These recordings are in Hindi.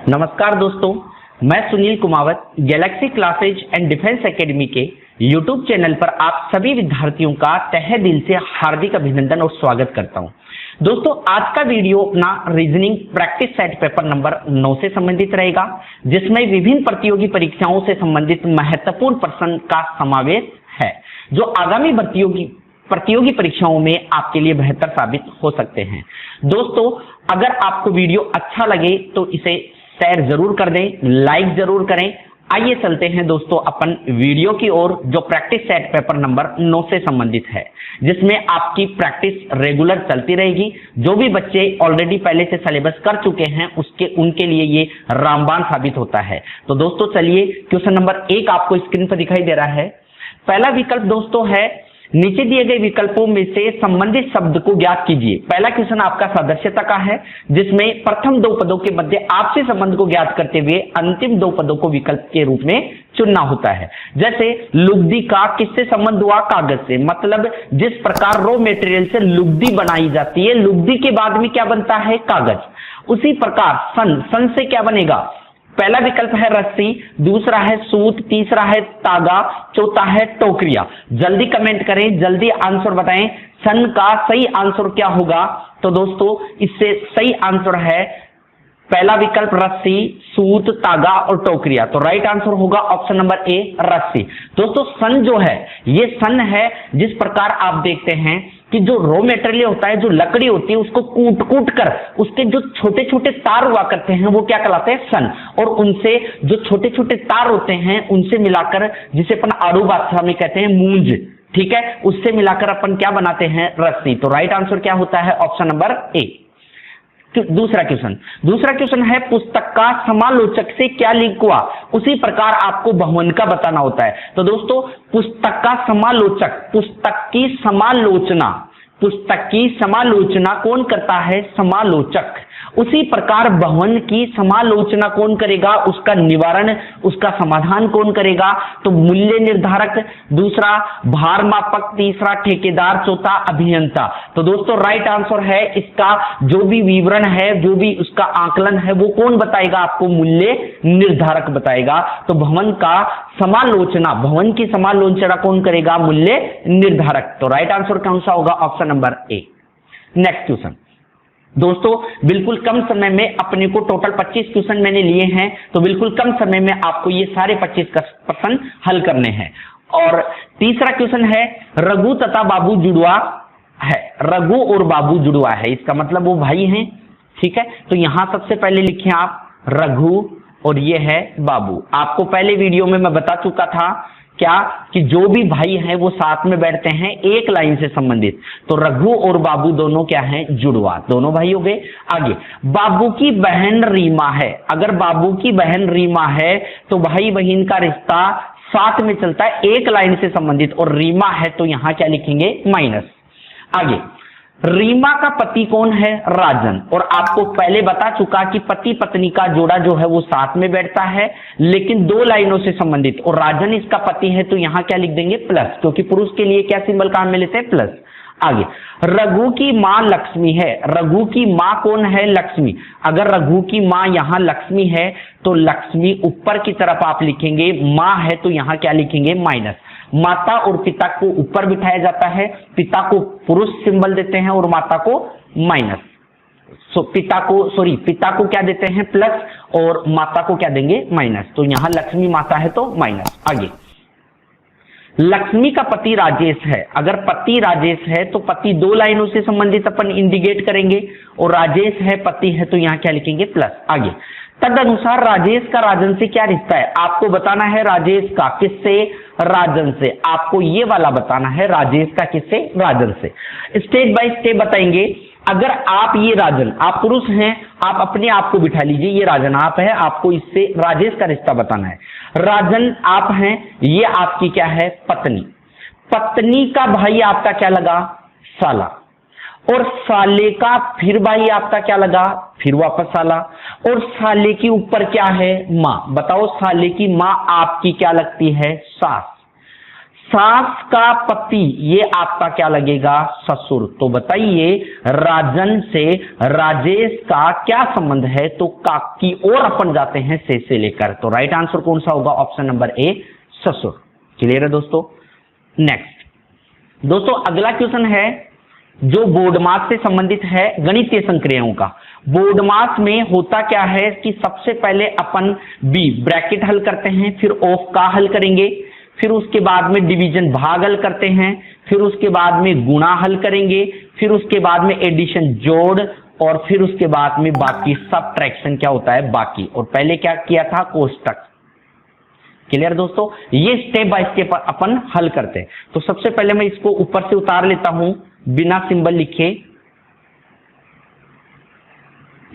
नमस्कार दोस्तों, मैं Sunil Kumawat Galaxy classes and defence academy के यूट्यूब चैनल पर आप सभी विद्यार्थियों का तहे दिल से हार्दिक अभिनंदन और स्वागत करता हूं। दोस्तों, आज का वीडियो अपना reasoning practice set paper number 9 से संबंधित रहेगा, जिसमें विभिन्न प्रतियोगी परीक्षाओं से संबंधित महत्वपूर्ण प्रश्न का समावेश है, जो आगामी प्रतियोगी परीक्षाओं में आपके लिए बेहतर साबित हो सकते हैं। दोस्तों, अगर आपको वीडियो अच्छा लगे तो इसे शेयर जरूर कर दें, लाइक जरूर करें। आइए चलते हैं दोस्तों अपन वीडियो की ओर, जो प्रैक्टिस सेट पेपर नंबर 9 से संबंधित है, जिसमें आपकी प्रैक्टिस रेगुलर चलती रहेगी। जो भी बच्चे ऑलरेडी पहले से सिलेबस कर चुके हैं उनके लिए ये रामबाण साबित होता है। तो दोस्तों चलिए, क्वेश्चन नंबर 1 आपको स्क्रीन पर दिखाई दे रहा है। पहला विकल्प दोस्तों है, नीचे दिए गए विकल्पों में से संबंधित शब्द को ज्ञात कीजिए। पहला क्वेश्चन आपका सदस्यता का है, जिसमें प्रथम दो पदों के मध्य आपसी संबंध को ज्ञात करते हुए अंतिम दो पदों को विकल्प के रूप में चुनना होता है। जैसे लुगदी का किससे संबंध हुआ? कागज से। मतलब जिस प्रकार रॉ मटेरियल से लुगदी बनाई जाती है, लुगदी के बाद में क्या बनता है? कागज। उसी प्रकार सन से क्या बनेगा? पहला विकल्प है रस्सी, दूसरा है सूत, तीसरा है तागा, चौथा है टोकरिया। जल्दी कमेंट करें, जल्दी आंसर बताएं, सन का सही आंसर क्या होगा? तो दोस्तों इससे सही आंसर है पहला विकल्प रस्सी, सूत, तागा और टोकरिया। तो राइट आंसर होगा ऑप्शन नंबर ए, रस्सी। दोस्तों सन जो है, ये सन है जिस प्रकार आप देखते हैं कि जो रॉ मटेरियल होता है, जो लकड़ी होती है, उसको कूट कर उसके जो छोटे छोटे तार हुआ करते हैं वो क्या कहलाते हैं? सन। और उनसे जो छोटे छोटे तार होते हैं उनसे मिलाकर, जिसे अपन आड़ू भाषा में कहते हैं मूंज, ठीक है, उससे मिलाकर अपन क्या बनाते हैं? रस्सी। तो राइट आंसर क्या होता है? Option number A. दूसरा क्वेश्चन है, पुस्तक का समालोचक से क्या लिंक हुआ? उसी प्रकार आपको बहुवचन का बताना होता है। तो दोस्तों पुस्तक का समालोचक, पुस्तक की समालोचना कौन करता है? समालोचक। उसी प्रकार बहुवचन की समालोचना कौन करेगा? उसका निवारण, उसका समाधान कौन करेगा? तो मूल्य निर्धारक, दूसरा भार मापक, तीसरा ठेकेदार, चौथा अभियंता। तो दोस्तों राइट आंसर है इसका जो भी विवरण है, जो भी उसका आकलन है, वो कौन बताएगा आपको? मूल्य निर्धारक बताएगा। तो भवन की समालोचना कौन करेगा? मूल्य निर्धारक। तो राइट आंसर कौन सा होगा? Option number A. Next question दोस्तों, बिल्कुल कम समय में अपने को टोटल 25 क्वेश्चन मैंने लिए हैं, तो बिल्कुल कम समय में आपको ये सारे 25 का प्रश्न हल करने हैं। और तीसरा क्वेश्चन है, रघु तथा बाबू जुड़वा है। रघु और बाबू जुड़वा है, इसका मतलब वो भाई हैं, ठीक है। तो यहां सबसे पहले लिखें आप रघु और ये है बाबू। आपको पहले वीडियो में मैं बता चुका था क्या कि जो भी भाई हैं वो साथ में बैठते हैं एक लाइन से संबंधित। तो रघु और बाबू दोनों क्या हैं? जुड़वा, दोनों भाई हो गए। आगे, बाबू की बहन रीमा है। अगर बाबू की बहन रीमा है तो भाई बहन का रिश्ता साथ में चलता है, एक लाइन से संबंधित। और रीमा है तो यहां क्या लिखेंगे? माइनस। आगे, रीमा का पति कौन है? राजन। और आपको पहले बता चुका कि पति पत्नी का जोड़ा जो है वो साथ में बैठता है, लेकिन दो लाइनों से संबंधित। और राजन इसका पति है तो यहां क्या लिख देंगे? प्लस, क्योंकि पुरुष के लिए क्या सिंबल काम में लेते हैं? प्लस। आगे, रघु की मां लक्ष्मी है। रघु की मां कौन है? लक्ष्मी। अगर रघु की मां यहां लक्ष्मी है तो लक्ष्मी ऊपर की तरफ आप लिखेंगे, मां है तो यहां क्या लिखेंगे? माइनस। माता और पिता को ऊपर बिठाया जाता है, पिता को पुरुष सिंबल देते हैं और माता को माइनस। पिता को क्या देते हैं? प्लस, और माता को क्या देंगे? माइनस। तो यहां लक्ष्मी माता है तो माइनस। आगे, लक्ष्मी का पति राजेश है। अगर पति राजेश है तो पति दो लाइनों से संबंधित अपन इंडिकेट करेंगे, और राजेश है पति है तो यहां क्या लिखेंगे? प्लस। आगे, तद अनुसार राजेश का राजन से क्या रिश्ता है? आपको बताना है राजेश का किससे? राजन से। आपको ये वाला बताना है राजेश का किससे? राजन से। स्टेप बाय स्टेप बताएंगे। अगर आप ये राजन, आप पुरुष हैं, आप अपने आप को बिठा लीजिए, ये राजन आप है, आपको इससे राजेश का रिश्ता बताना है। राजन आप हैं, ये आपकी क्या है? पत्नी। पत्नी का भाई आपका क्या लगा? साला। और साले का फिर भाई आपका क्या लगा? फिर वापस साला। और साले की ऊपर क्या है? मां। बताओ साले की मां आपकी क्या लगती है? सास। सास का पति, ये आपका क्या लगेगा, ससुर। तो बताइए राजन से राजेश का क्या संबंध है, तो का की ओर अपन जाते हैं से लेकर। तो राइट आंसर कौन सा होगा, ऑप्शन नंबर ए, ससुर। क्लियर है दोस्तों। नेक्स्ट दोस्तों अगला क्वेश्चन है जो बोर्ड मास से संबंधित है, गणितीय संक्रियाओं का। बोर्ड मास में होता क्या है कि सबसे पहले अपन बी ब्रैकेट हल करते हैं, फिर ऑफ का हल करेंगे, फिर उसके बाद में डिवीजन भाग हल करते हैं, फिर उसके बाद में गुणा हल करेंगे, फिर उसके बाद में एडिशन जोड़, और फिर उसके बाद में बाकी सबट्रैक्शन क्या होता है, बाकी। और पहले क्या किया था, कोष्टक। क्लियर दोस्तों, ये स्टेप बाय स्टेप अपन हल करते हैं। तो सबसे पहले मैं इसको ऊपर से उतार लेता हूं बिना सिंबल लिखे,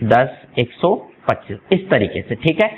10 125 इस तरीके से, ठीक है।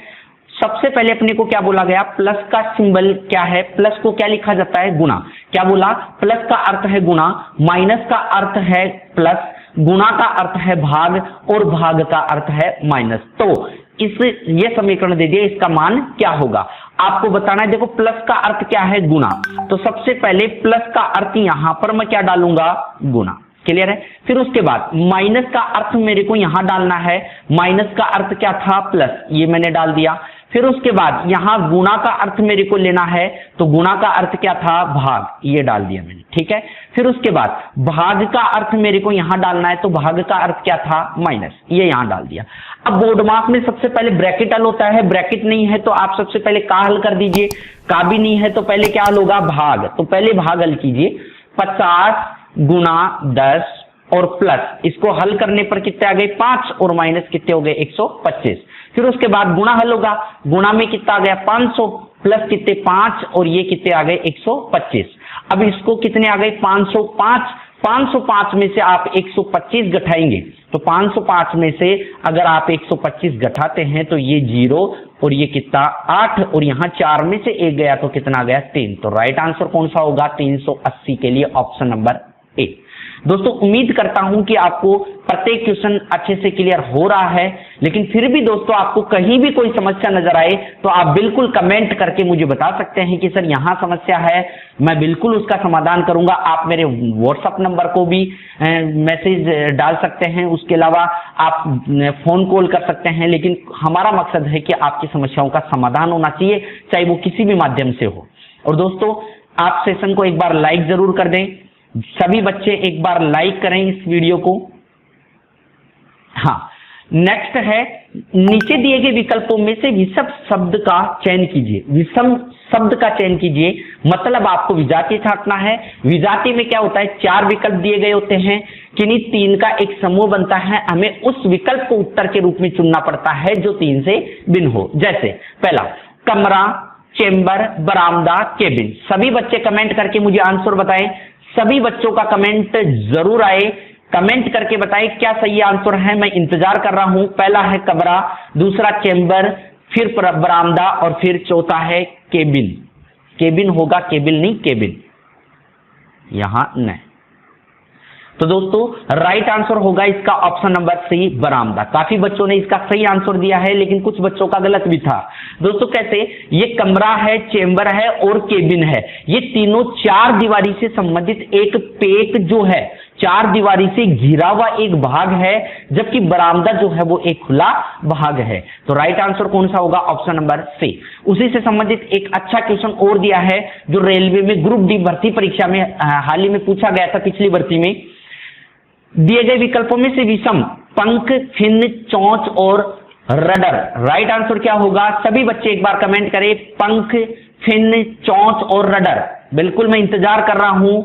सबसे पहले अपने को क्या बोला गया, प्लस का सिंबल क्या है, प्लस को क्या लिखा जाता है, गुणा। क्या बोला, प्लस का अर्थ है गुणा, माइनस का अर्थ है प्लस, गुणा का अर्थ है भाग, और भाग का अर्थ है माइनस। तो ये समीकरण दे दिया, इसका मान क्या होगा आपको बताना है। देखो प्लस का अर्थ क्या है, गुणा। तो सबसे पहले प्लस का अर्थ यहां पर मैं क्या डालूंगा, गुणा। क्लियर है। फिर उसके बाद माइनस का अर्थ मेरे को यहां डालना है, माइनस का अर्थ क्या था, प्लस, ये मैंने डाल दिया। फिर उसके बाद यहां गुणा का अर्थ मेरे को लेना है, तो गुणा का अर्थ क्या था, भाग, ये डाल दिया मैंने, ठीक है। फिर उसके बाद भाग का अर्थ मेरे को यहां डालना है, तो भाग का अर्थ क्या था, माइनस, ये यहां डाल दिया। अब बोर्ड मास में सबसे पहले ब्रैकेट हल होता है, ब्रैकेट नहीं है तो आप सबसे पहले का हल कर दीजिए, का भी नहीं है तो पहले क्या हल होगा, भाग। तो पहले भाग हल कीजिए, 50 गुणा 10 और प्लस, इसको हल करने पर कितने आ गए, 5, और माइनस कितने हो गए, 125। फिर उसके बाद गुणा हल होगा, गुणा में कितना आ गया, 500, प्लस कितने 5, और ये कितने आ गए, 125। अब इसको कितने आ गए, 505। 505 में से आप 125 घटाएंगे, तो 505 में से अगर आप 125 घटाते हैं तो ये 0, और ये कितना 8, और यहां 4 में से 1 गया तो कितना आ गया, 3। तो राइट आंसर कौन सा होगा, 380 के लिए ऑप्शन नंबर ए। दोस्तों उम्मीद करता हूं कि आपको प्रत्येक क्वेश्चन अच्छे से क्लियर हो रहा है, लेकिन फिर भी दोस्तों आपको कहीं भी कोई समस्या नजर आए तो आप बिल्कुल कमेंट करके मुझे बता सकते हैं कि सर यहां समस्या है, मैं बिल्कुल उसका समाधान करूंगा। आप मेरे व्हाट्सएप नंबर को भी मैसेज डाल सकते हैं, उसके अलावा आप फोन कॉल कर सकते हैं, लेकिन हमारा मकसद है कि आपकी समस्याओं का समाधान होना चाहिए, चाहे वो किसी भी माध्यम से हो। और दोस्तों आप सेशन को एक बार लाइक जरूर कर दें, सभी बच्चे एक बार लाइक करें इस वीडियो को। हाँ, नेक्स्ट है नीचे दिए गए विकल्पों में से विषम शब्द का चयन कीजिए। विषम शब्द का चयन कीजिए मतलब आपको विजातीय छांटना है। विजातीय में क्या होता है, 4 विकल्प दिए गए होते हैं, किन्हीं 3 का एक समूह बनता है, हमें उस विकल्प को उत्तर के रूप में चुनना पड़ता है जो 3 से भिन्न हो। जैसे पहला कमरा, चेंबर, बरामदा, केबिन। सभी बच्चे कमेंट करके मुझे आंसर बताएं, सभी बच्चों का कमेंट जरूर आए, कमेंट करके बताएं क्या सही आंसर है, मैं इंतजार कर रहा हूं। पहला है कमरा, दूसरा चेंबर, फिर बरामदा, और फिर चौथा है केबिन। केबिन होगा, केबिन नहीं, केबिन, यहां नहीं। तो दोस्तों राइट आंसर होगा इसका ऑप्शन नंबर सी, बरामदा। काफी बच्चों ने इसका सही आंसर दिया है, लेकिन कुछ बच्चों का गलत भी था। दोस्तों कैसे, ये कमरा है, चेंबर है और केबिन है, ये तीनों 4 दीवारी से संबंधित एक पेक जो है, 4 दीवारी से घिरा हुआ एक भाग है, जबकि बरामदा जो है वो एक खुला भाग है। तो राइट आंसर कौन सा होगा, ऑप्शन नंबर सी। उसी से संबंधित एक अच्छा क्वेश्चन और दिया है जो रेलवे में ग्रुप डी भर्ती परीक्षा में हाल ही में पूछा गया था, पिछली भर्ती में। दिए गए विकल्पों में से विषम पंख, फिन, चोंच और रडर, राइट आंसर क्या होगा, सभी बच्चे एक बार कमेंट करें, पंख, फिन, चोंच और रडर। बिल्कुल मैं इंतजार कर रहा हूं।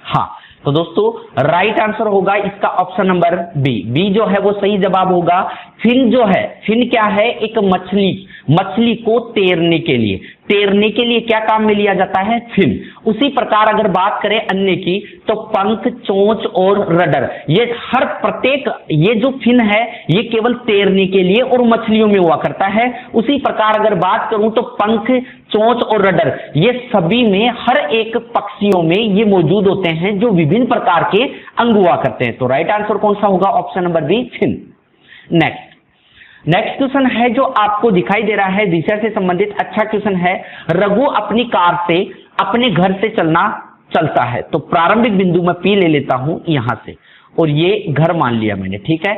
हाँ, तो दोस्तों राइट आंसर होगा इसका ऑप्शन नंबर बी। बी जो है वो सही जवाब होगा। फिन जो है, फिन क्या है, एक मछली, मछली को तैरने के लिए, तैरने के लिए क्या काम में लिया जाता है? फिन। उसी प्रकार अगर बात करें अन्य की तो पंख, चोंच और रडर, ये हर प्रत्येक ये जो फिन है ये केवल तैरने के लिए और मछलियों में हुआ करता है। उसी प्रकार अगर बात करूं तो पंख, चोंच और रडर ये सभी में, हर एक पक्षियों में ये मौजूद होते हैं जो विभिन्न प्रकार के अंग हुआ करते हैं। तो राइट आंसर कौन सा होगा? Option number B, fin. Next question है जो आपको दिखाई दे रहा है दिशा से संबंधित अच्छा क्वेश्चन है। रघु अपनी कार से अपने घर से चलता है। तो प्रारंभिक बिंदु में पी ले लेता हूं यहां से, और ये घर मान लिया मैंने, ठीक है।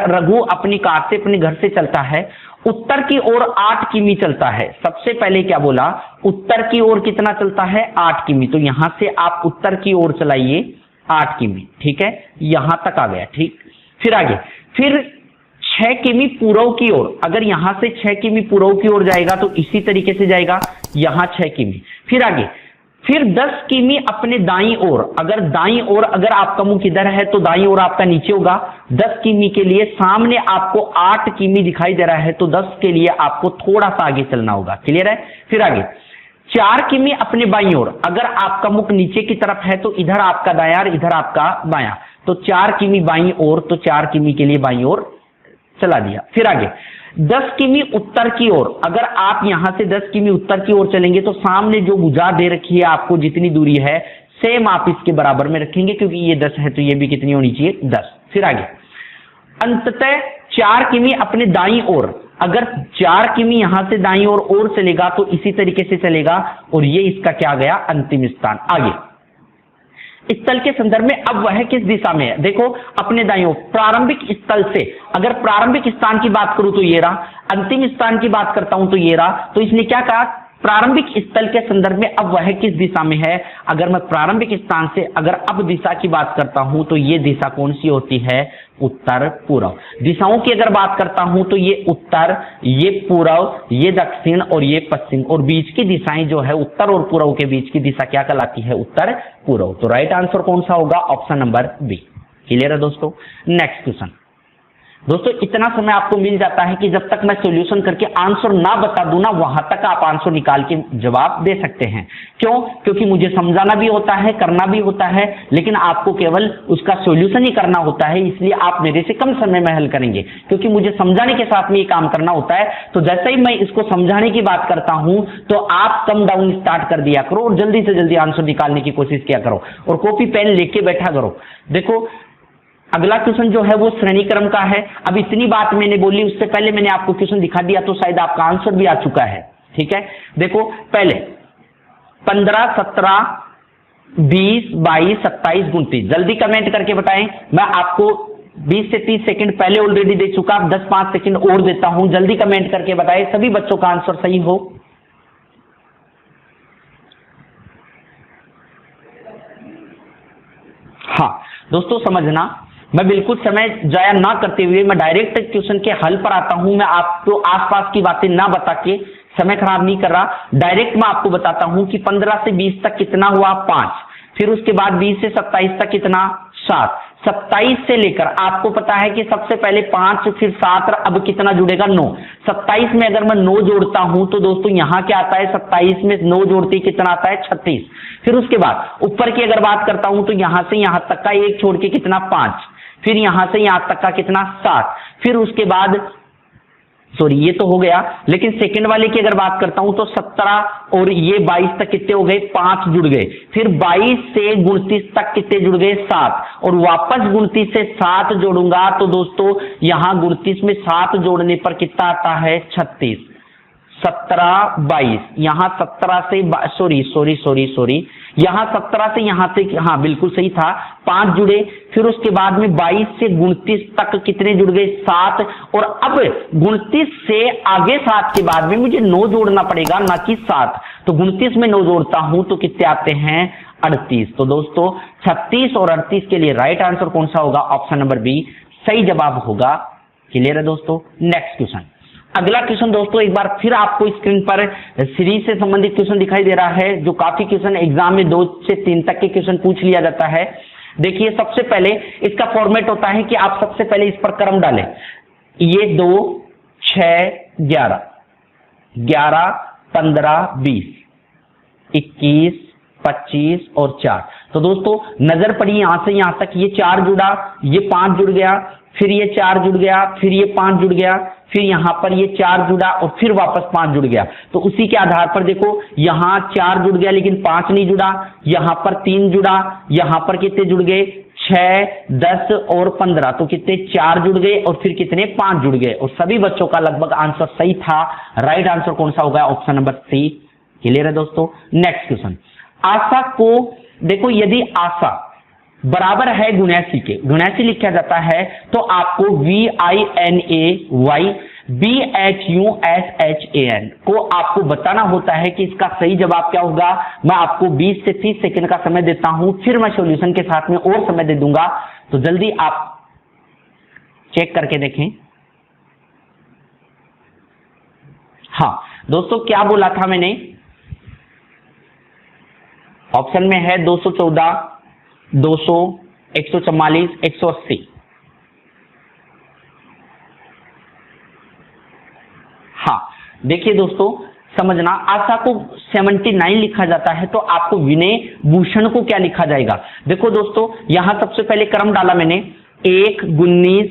रघु अपनी कार से अपने घर से चलता है, उत्तर की ओर 8 किमी चलता है। सबसे पहले क्या बोला? उत्तर की ओर कितना चलता है? 8 किमी। तो यहां से आप उत्तर की ओर चलाइए 8 किमी, ठीक है, यहां तक आ गया, ठीक। फिर आगे, फिर 6 किमी पूर्व की ओर, अगर यहां से 6 किमी पूर्व की ओर जाएगा तो इसी तरीके से जाएगा, यहां 6 किमी। फिर आगे, फिर 10 किमी अपने दाईं ओर, अगर दाईं ओर अगर आपका मुख इधर है तो दाईं ओर आपका नीचे होगा। 10 किमी के लिए सामने आपको 8 किमी दिखाई दे रहा है, तो 10 के लिए आपको थोड़ा सा आगे चलना होगा। क्लियर है? फिर आगे 4 किमी अपने बाईं ओर, अगर आपका मुख नीचे की तरफ है तो इधर आपका दायां, इधर आपका बायां, तो 4 किमी बाईं ओर, तो 4 किमी के लिए बाईं ओर चला दिया। फिर आगे 10 किमी उत्तर की ओर, अगर आप यहां से 10 किमी उत्तर की ओर चलेंगे तो सामने जो भुजा दे रखी है आपको, जितनी दूरी है सेम आप इसके बराबर में रखेंगे, क्योंकि ये 10 है तो ये भी कितनी होनी चाहिए? 10। फिर आगे अंततः 4 किमी अपने दाईं ओर, अगर 4 किमी यहां से दाईं ओर चलेगा तो इसी तरीके से चलेगा, और ये इसका क्या गया? अंतिम स्थान। आगे स्थल के संदर्भ में अब वह किस दिशा में है? देखो अपने दाईं ओर, प्रारंभिक स्थल से, अगर प्रारंभिक स्थान की बात करूं तो ये रहा, अंतिम स्थान की बात करता हूं तो ये रहा। तो इसने क्या कहा? प्रारंभिक स्थल के संदर्भ में अब वह किस दिशा में है? अगर मैं प्रारंभिक स्थान से अगर अब दिशा की बात करता हूं तो ये दिशा कौन सी होती है? उत्तर पूर्व। दिशाओं की अगर बात करता हूं तो ये उत्तर, ये पूर्व, ये दक्षिण और ये पश्चिम, और बीच की दिशाएं जो है उत्तर और पूर्व के बीच की दिशा क्या कहलाती है? उत्तर पूर्व। तो राइट आंसर कौन सा होगा? Option number B. क्लियर है दोस्तों? Next question. दोस्तों इतना समय आपको मिल जाता है कि जब तक मैं सॉल्यूशन करके आंसर ना बता दूं ना, वहां तक आप आंसर निकाल के जवाब दे सकते हैं। क्यों? क्योंकि मुझे समझाना भी होता है, करना भी होता है, लेकिन आपको केवल उसका सॉल्यूशन ही करना होता है। इसलिए आप मेरे से कम समय में हल करेंगे, क्योंकि मुझे समझाने के साथ में ये काम करना होता है। तो जैसे ही मैं इसको समझाने की बात करता हूं तो आप कम डाउन स्टार्ट कर दिया करो और जल्दी से जल्दी आंसर निकालने की कोशिश किया करो, और कॉपी पेन लेके बैठा करो। देखो अगला क्वेश्चन जो है वो श्रेणी क्रम का है। अब इतनी बात मैंने बोली, उससे पहले मैंने आपको क्वेश्चन दिखा दिया तो शायद आपका आंसर भी आ चुका है, ठीक है। देखो पहले 15, 17, 20, 22, 27, 29, जल्दी कमेंट करके बताएं। मैं आपको 20 से 30 सेकंड पहले ऑलरेडी दे चुका, अब 10-5 सेकंड और देता हूं, जल्दी कमेंट करके बताएं सभी बच्चों का आंसर सही हो। हाँ दोस्तों समझना, मैं बिल्कुल समय जाया ना करते हुए मैं डायरेक्ट क्वेश्चन के हल पर आता हूं। मैं आपको आसपास की बातें ना बता के समय खराब नहीं कर रहा, डायरेक्ट मैं आपको बताता हूं कि 15 से 20 तक कितना हुआ? 5। फिर उसके बाद 20 से 27 तक कितना? 7। 27 से लेकर आपको पता है कि सबसे पहले 5, फिर 7, अब कितना जुड़ेगा? 9। 27 में अगर मैं 9 जोड़ता हूं तो दोस्तों यहां क्या आता है? 27 में 9 जोड़ते कितना आता है? 36। फिर उसके बाद ऊपर की अगर बात करता हूं तो यहां से यहां तक का 1 छोड़ के कितना? 5। फिर यहां से यहां तक का कितना? 7। फिर उसके बाद सॉरी ये तो हो गया, लेकिन सेकंड वाले की अगर बात करता हूं तो 17 और ये 22 तक कितने हो गए? 5 जुड़ गए। फिर 22 से 29 तक कितने जुड़ गए? 7। और वापस 29 से 7 जोड़ूंगा तो दोस्तों यहां 29 में 7 जोड़ने पर कितना आता है? 36। 17, 22, यहां 17 से सॉरी यहां 17 से यहां से, हाँ बिल्कुल सही था, 5 जुड़े। फिर उसके बाद में 22 से 29 तक कितने जुड़ गए? 7। और अब 29 से आगे 7 के बाद में मुझे 9 जोड़ना पड़ेगा, ना कि 7। तो 29 में 9 जोड़ता हूं तो कितने आते हैं? 38। तो दोस्तों 36 और 38 के लिए राइट आंसर कौन सा होगा? ऑप्शन नंबर बी सही जवाब होगा। क्लियर है दोस्तों? Next question. अगला क्वेश्चन दोस्तों एक बार फिर आपको स्क्रीन पर सीरीज से संबंधित क्वेश्चन दिखाई दे रहा है, जो काफी क्वेश्चन एग्जाम में 2 से 3 तक के क्वेश्चन पूछ लिया जाता है। देखिए सबसे पहले इसका फॉर्मेट होता है कि आप सबसे पहले इस पर क्रम डालें, ये 2, 6, 11, 11, 15, 20, 21, 25 और 4। तो दोस्तों नजर पड़ी यहां से यहां तक, ये 4 जुड़ा, ये 5 जुड़ गया, फिर ये 4 जुड़ गया, फिर ये 5 जुड़ गया, फिर यहां पर ये 4 जुड़ा और फिर वापस 5 जुड़ गया। तो उसी के आधार पर देखो यहां 4 जुड़ गया लेकिन 5 नहीं जुड़ा, यहां पर 3 जुड़ा, यहां पर कितने जुड़ गए 6, 10 और 15, तो कितने 4 जुड़ गए और फिर कितने 5 जुड़ गए। और सभी बच्चों का लगभग आंसर सही था। राइट आंसर कौन सा होगा? Option number C. क्लियर है दोस्तों? नेक्स्ट क्वेश्चन, आशा को देखो, यदि आशा बराबर है गुणैसी के, गुणैसी लिखा जाता है तो आपको VINAY BHUSHAN को आपको बताना होता है कि इसका सही जवाब क्या होगा। मैं आपको 20 से 30 सेकंड का समय देता हूं, फिर मैं सॉल्यूशन के साथ में और समय दे दूंगा, तो जल्दी आप चेक करके देखें। हाँ दोस्तों, क्या बोला था मैंने? ऑप्शन में है 214, 200, 144, 180। हाँ देखिए दोस्तों, समझना, आशा को 79 लिखा जाता है तो आपको विनय भूषण को क्या लिखा जाएगा? देखो दोस्तों, यहां सबसे पहले क्रम डाला मैंने 1, 19,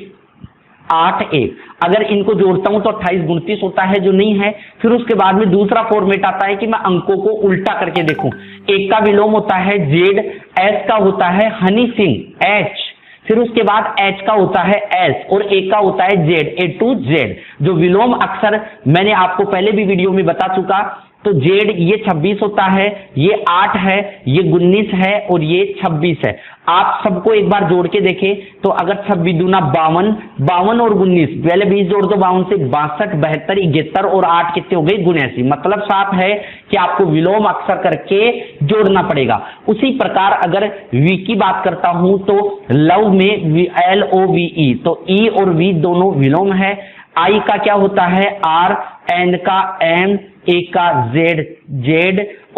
8, 1। अगर इनको जोड़ता हूं तो 28 29 होता है, जो नहीं है। फिर उसके बाद में दूसरा फॉर्मेट आता है कि मैं अंकों को उल्टा करके देखूं। 1 का विलोम होता है Z, S का होता है हनी सिंह H, फिर उसके बाद H का होता है S और A का होता है Z, A to Z। जो विलोम अक्षर मैंने आपको पहले भी वीडियो में बता चुका, तो Z ये 26 होता है, ये 8 है, ये 19 है और ये 26 है। आप सबको एक बार जोड़ के देखें तो अगर 26 दूना 52, 52 और 19, पहले 20 जोड़ दो 52 से 62, 72, 71 और 8 कितने हो गए 79। मतलब साफ है कि आपको विलोम अक्षर करके जोड़ना पड़ेगा। उसी प्रकार अगर V की बात करता हूं तो लव में LOVE, तो E और V दोनों विलोम है। I का क्या होता है R, N का M, A का Z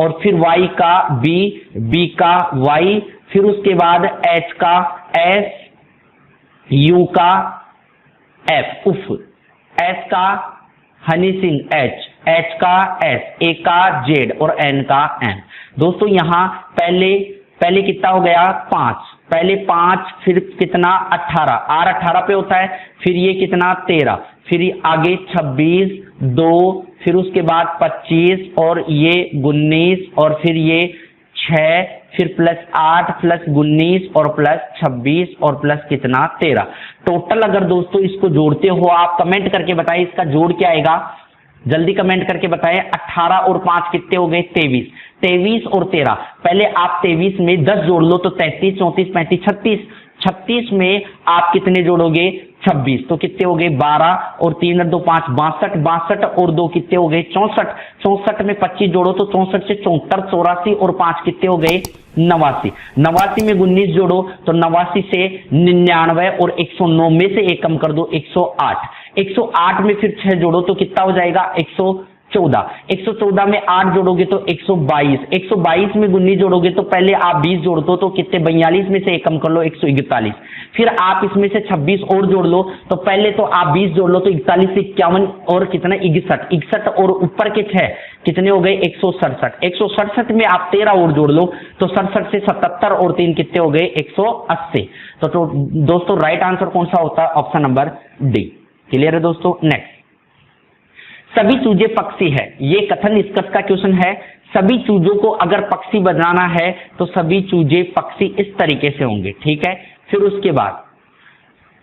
और फिर Y का B, B का Y, फिर उसके बाद H का S, U का F, उफ, S का हनी सिंह H, H का S, A का Z और N का M। दोस्तों यहां पहले कितना हो गया 5, पहले 5, फिर कितना 18, R 18 पे होता है, फिर ये कितना 13, फिर आगे 26, 2, फिर उसके बाद 25 और ये 19 और फिर ये 6, फिर प्लस 8 प्लस 19 और प्लस 26 और प्लस कितना 13। टोटल अगर दोस्तों इसको जोड़ते हो, आप कमेंट करके बताएं इसका जोड़ क्या आएगा, जल्दी कमेंट करके बताएं। 18 और 5 कितने हो गए 23, 23 और 13। पहले आप 23 में 10 जोड़ लो तो 33, 34, 35, 36, 36 में आप कितने जोड़ोगे 26, तो कितने हो गए 12 और 3 और 2 5, 62, 62 और 2 कितने हो गए 64, 64 में 25 जोड़ो तो 64 से 74, 84 और 5 कितने हो गए 89, 89 में 19 जोड़ो तो 89 से 99 और 109 में से 1 कम कर दो 108, 108 में फिर 6 जोड़ो तो कितना हो जाएगा 114, 114 में 8 जोड़ोगे तो 122, 122 में 19 जोड़ोगे तो पहले आप 20 जोड़ दो तो कितने 42 में से 1 कम कर लो 141, फिर आप इसमें से 26 और जोड़ लो तो पहले तो आप 20 जोड़ लो तो 41 से 51 और कितना 61, 61 और ऊपर के 6 कितने हो गए 167, 167 में आप 13 और जोड़ लो तो 67 से 77 और 3 कितने हो गए 180। तो दोस्तों राइट आंसर कौन सा होता है? Option number D. क्लियर है दोस्तों? नेक्स्ट, सभी चूजे पक्षी है, ये कथन निष्कर्ष का क्वेश्चन है। सभी चूजों को अगर पक्षी बनाना है तो सभी चूजे पक्षी इस तरीके से होंगे, ठीक है। फिर उसके बाद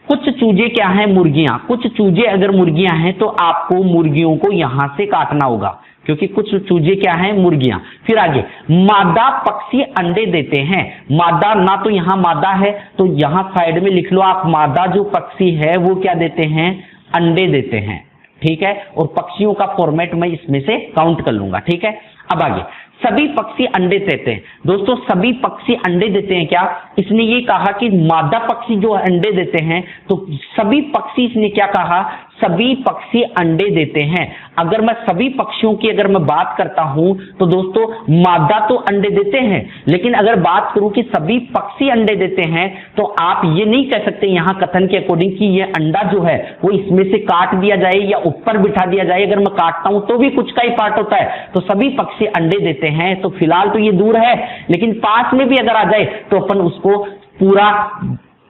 कुछ चूजे क्या हैं मुर्गियां, कुछ चूजे अगर मुर्गियां हैं तो आपको मुर्गियों को यहां से काटना होगा क्योंकि कुछ चूजे क्या हैं मुर्गियां। फिर आगे मादा पक्षी अंडे देते हैं, मादा ना तो यहां मादा है तो यहां साइड में लिख लो आप, मादा जो पक्षी है वो क्या देते हैं अंडे देते हैं, ठीक है। और पक्षियों का फॉर्मेट मैं इसमें से काउंट कर लूंगा, ठीक है। अब आगे सभी पक्षी अंडे देते हैं, दोस्तों सभी पक्षी अंडे देते हैं क्या? इसने ये कहा कि मादा पक्षी जो अंडे देते हैं, तो सभी पक्षी इसने क्या कहा सभी पक्षी अंडे देते हैं। अगर मैं सभी पक्षियों की अगर मैं बात करता हूं तो दोस्तों मादा तो अंडे देते हैं, लेकिन अगर बात करूं कि सभी पक्षी अंडे देते हैं तो आप ये नहीं कह सकते यहां कथन के अकॉर्डिंग कि ये अंडा जो है वो इसमें से काट दिया जाए या ऊपर बिठा दिया जाए। अगर मैं काटता हूं तो भी कुछ का ही पार्ट होता है, तो सभी पक्षी अंडे देते हैं। तो फिलहाल तो ये दूर है, लेकिन पास में भी अगर आ जाए तो अपन उसको पूरा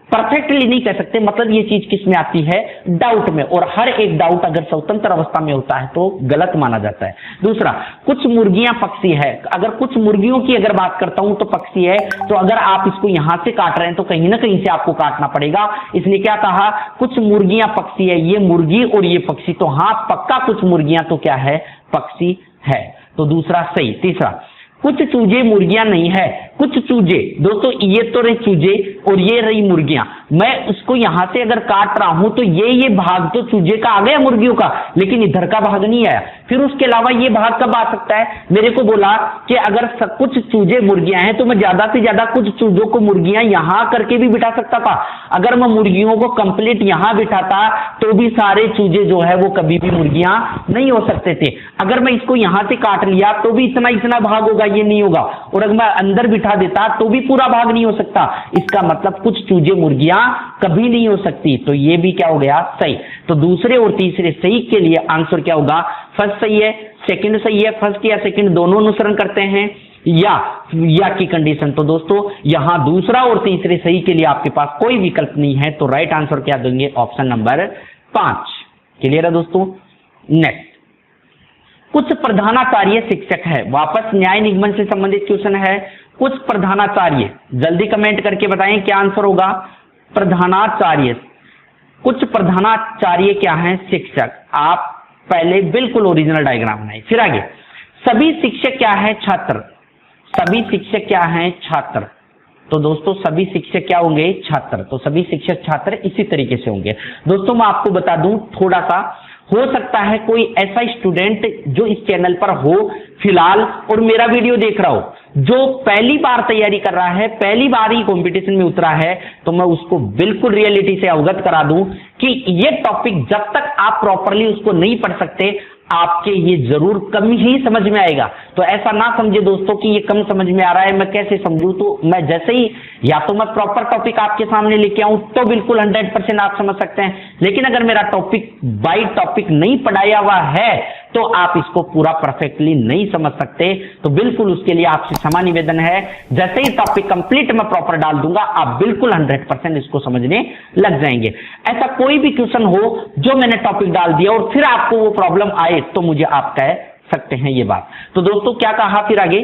परफेक्टली नहीं कह सकते। मतलब ये चीज किस में आती है, डाउट में, और हर एक डाउट अगर स्वतंत्र अवस्था में होता है तो गलत माना जाता है। दूसरा, कुछ मुर्गियां पक्षी है। अगर कुछ मुर्गियों की अगर बात करता हूं तो पक्षी है, तो अगर आप इसको यहां से काट रहे हैं तो कहीं ना कहीं से आपको काटना पड़ेगा, इसलिए क्या कहा, कुछ मुर्गियां पक्षी है। ये मुर्गी और ये पक्षी, तो हां पक्का कुछ मुर्गियां तो क्या है, पक्षी है, तो दूसरा सही। तीसरा, कुछ चूजे मुर्गियां नहीं है। कुछ चूजे, दोस्तों ये तो रहे चूजे और ये रही मुर्गियां। मैं उसको यहां से अगर काट रहा हूं तो ये भाग तो चूजे का आ गया मुर्गियों का, लेकिन इधर का भाग नहीं आया। फिर उसके अलावा ये भाग कब आ सकता है, मेरे को बोला कि अगर कुछ चूजे मुर्गियां हैं तो मैं ज्यादा से ज्यादा कुछ चूजों को मुर्गियां यहां करके भी बिठा सकता था। अगर मैं मुर्गियों को कंप्लीट यहां बिठाता तो भी सारे चूजे जो है वो कभी भी मुर्गियां नहीं हो सकते थे। अगर मैं इसको यहां से काट लिया तो भी इतना इतना भाग होगा, ये नहीं होगा, और अगर मैं अंदर बिठा देता तो भी पूरा भाग नहीं हो सकता। इसका मतलब कुछ चूजे मुर्गियां कभी नहीं हो सकती, तो ये भी क्या हो गया, सही। तो दूसरे और तीसरे सही के लिए आंसर क्या होगा, फर्स्ट सही है, सेकंड सही है, फर्स्ट या सेकंड दोनों अनुसरण करते हैं या की कंडीशन। तो दोस्तों यहां दूसरा और तीसरे सही के लिए आपके पास कोई विकल्प नहीं है, तो राइट आंसर क्या देंगे, ऑप्शन नंबर 5। क्लियर है दोस्तों। नेक्स्ट, कुछ प्रधानाचार्य शिक्षक है। वापस न्याय निगमन से संबंधित क्वेश्चन है। कुछ प्रधानाचार्य, जल्दी कमेंट करके बताएं क्या आंसर होगा, प्रधानाचार्य। कुछ प्रधानाचार्य क्या हैं, शिक्षक। आप पहले बिल्कुल ओरिजिनल डायग्राम बनाइए, फिर आगे। सभी शिक्षक क्या है, छात्र। सभी शिक्षक क्या हैं, छात्र। तो दोस्तों सभी शिक्षक क्या होंगे, छात्र। तो सभी शिक्षक छात्र इसी तरीके से होंगे। दोस्तों मैं आपको बता दूं थोड़ा सा, हो सकता है कोई ऐसा स्टूडेंट जो इस चैनल पर हो फिलहाल और मेरा वीडियो देख रहा हो, जो पहली बार तैयारी कर रहा है, पहली बार ही कंपटीशन में उतरा है, तो मैं उसको बिल्कुल रियलिटी से अवगत करा दूं कि ये टॉपिक जब तक आप प्रॉपरली उसको नहीं पढ़ सकते आपके ये जरूर कम ही समझ में आएगा। तो ऐसा ना समझे दोस्तों कि ये कम समझ में आ रहा है, मैं कैसे समझूं। तो मैं जैसे ही या तो मैं प्रॉपर टॉपिक आपके सामने लेके आऊं तो बिल्कुल 100% आप समझ सकते हैं, लेकिन अगर मेरा टॉपिक बाय टॉपिक नहीं पढ़ाया हुआ है तो आप इसको पूरा परफेक्टली नहीं समझ सकते। तो बिल्कुल उसके लिए आपसे क्षमा निवेदन है, जैसे ही टॉपिक कंप्लीट मैं प्रॉपर डाल दूंगा आप बिल्कुल 100% इसको समझने लग जाएंगे। ऐसा कोई भी क्वेश्चन हो जो मैंने टॉपिक डाल दिया और फिर आपको वो प्रॉब्लम आए तो मुझे आप कह सकते हैं ये बात। तो दोस्तों क्या कहा फिर आगे,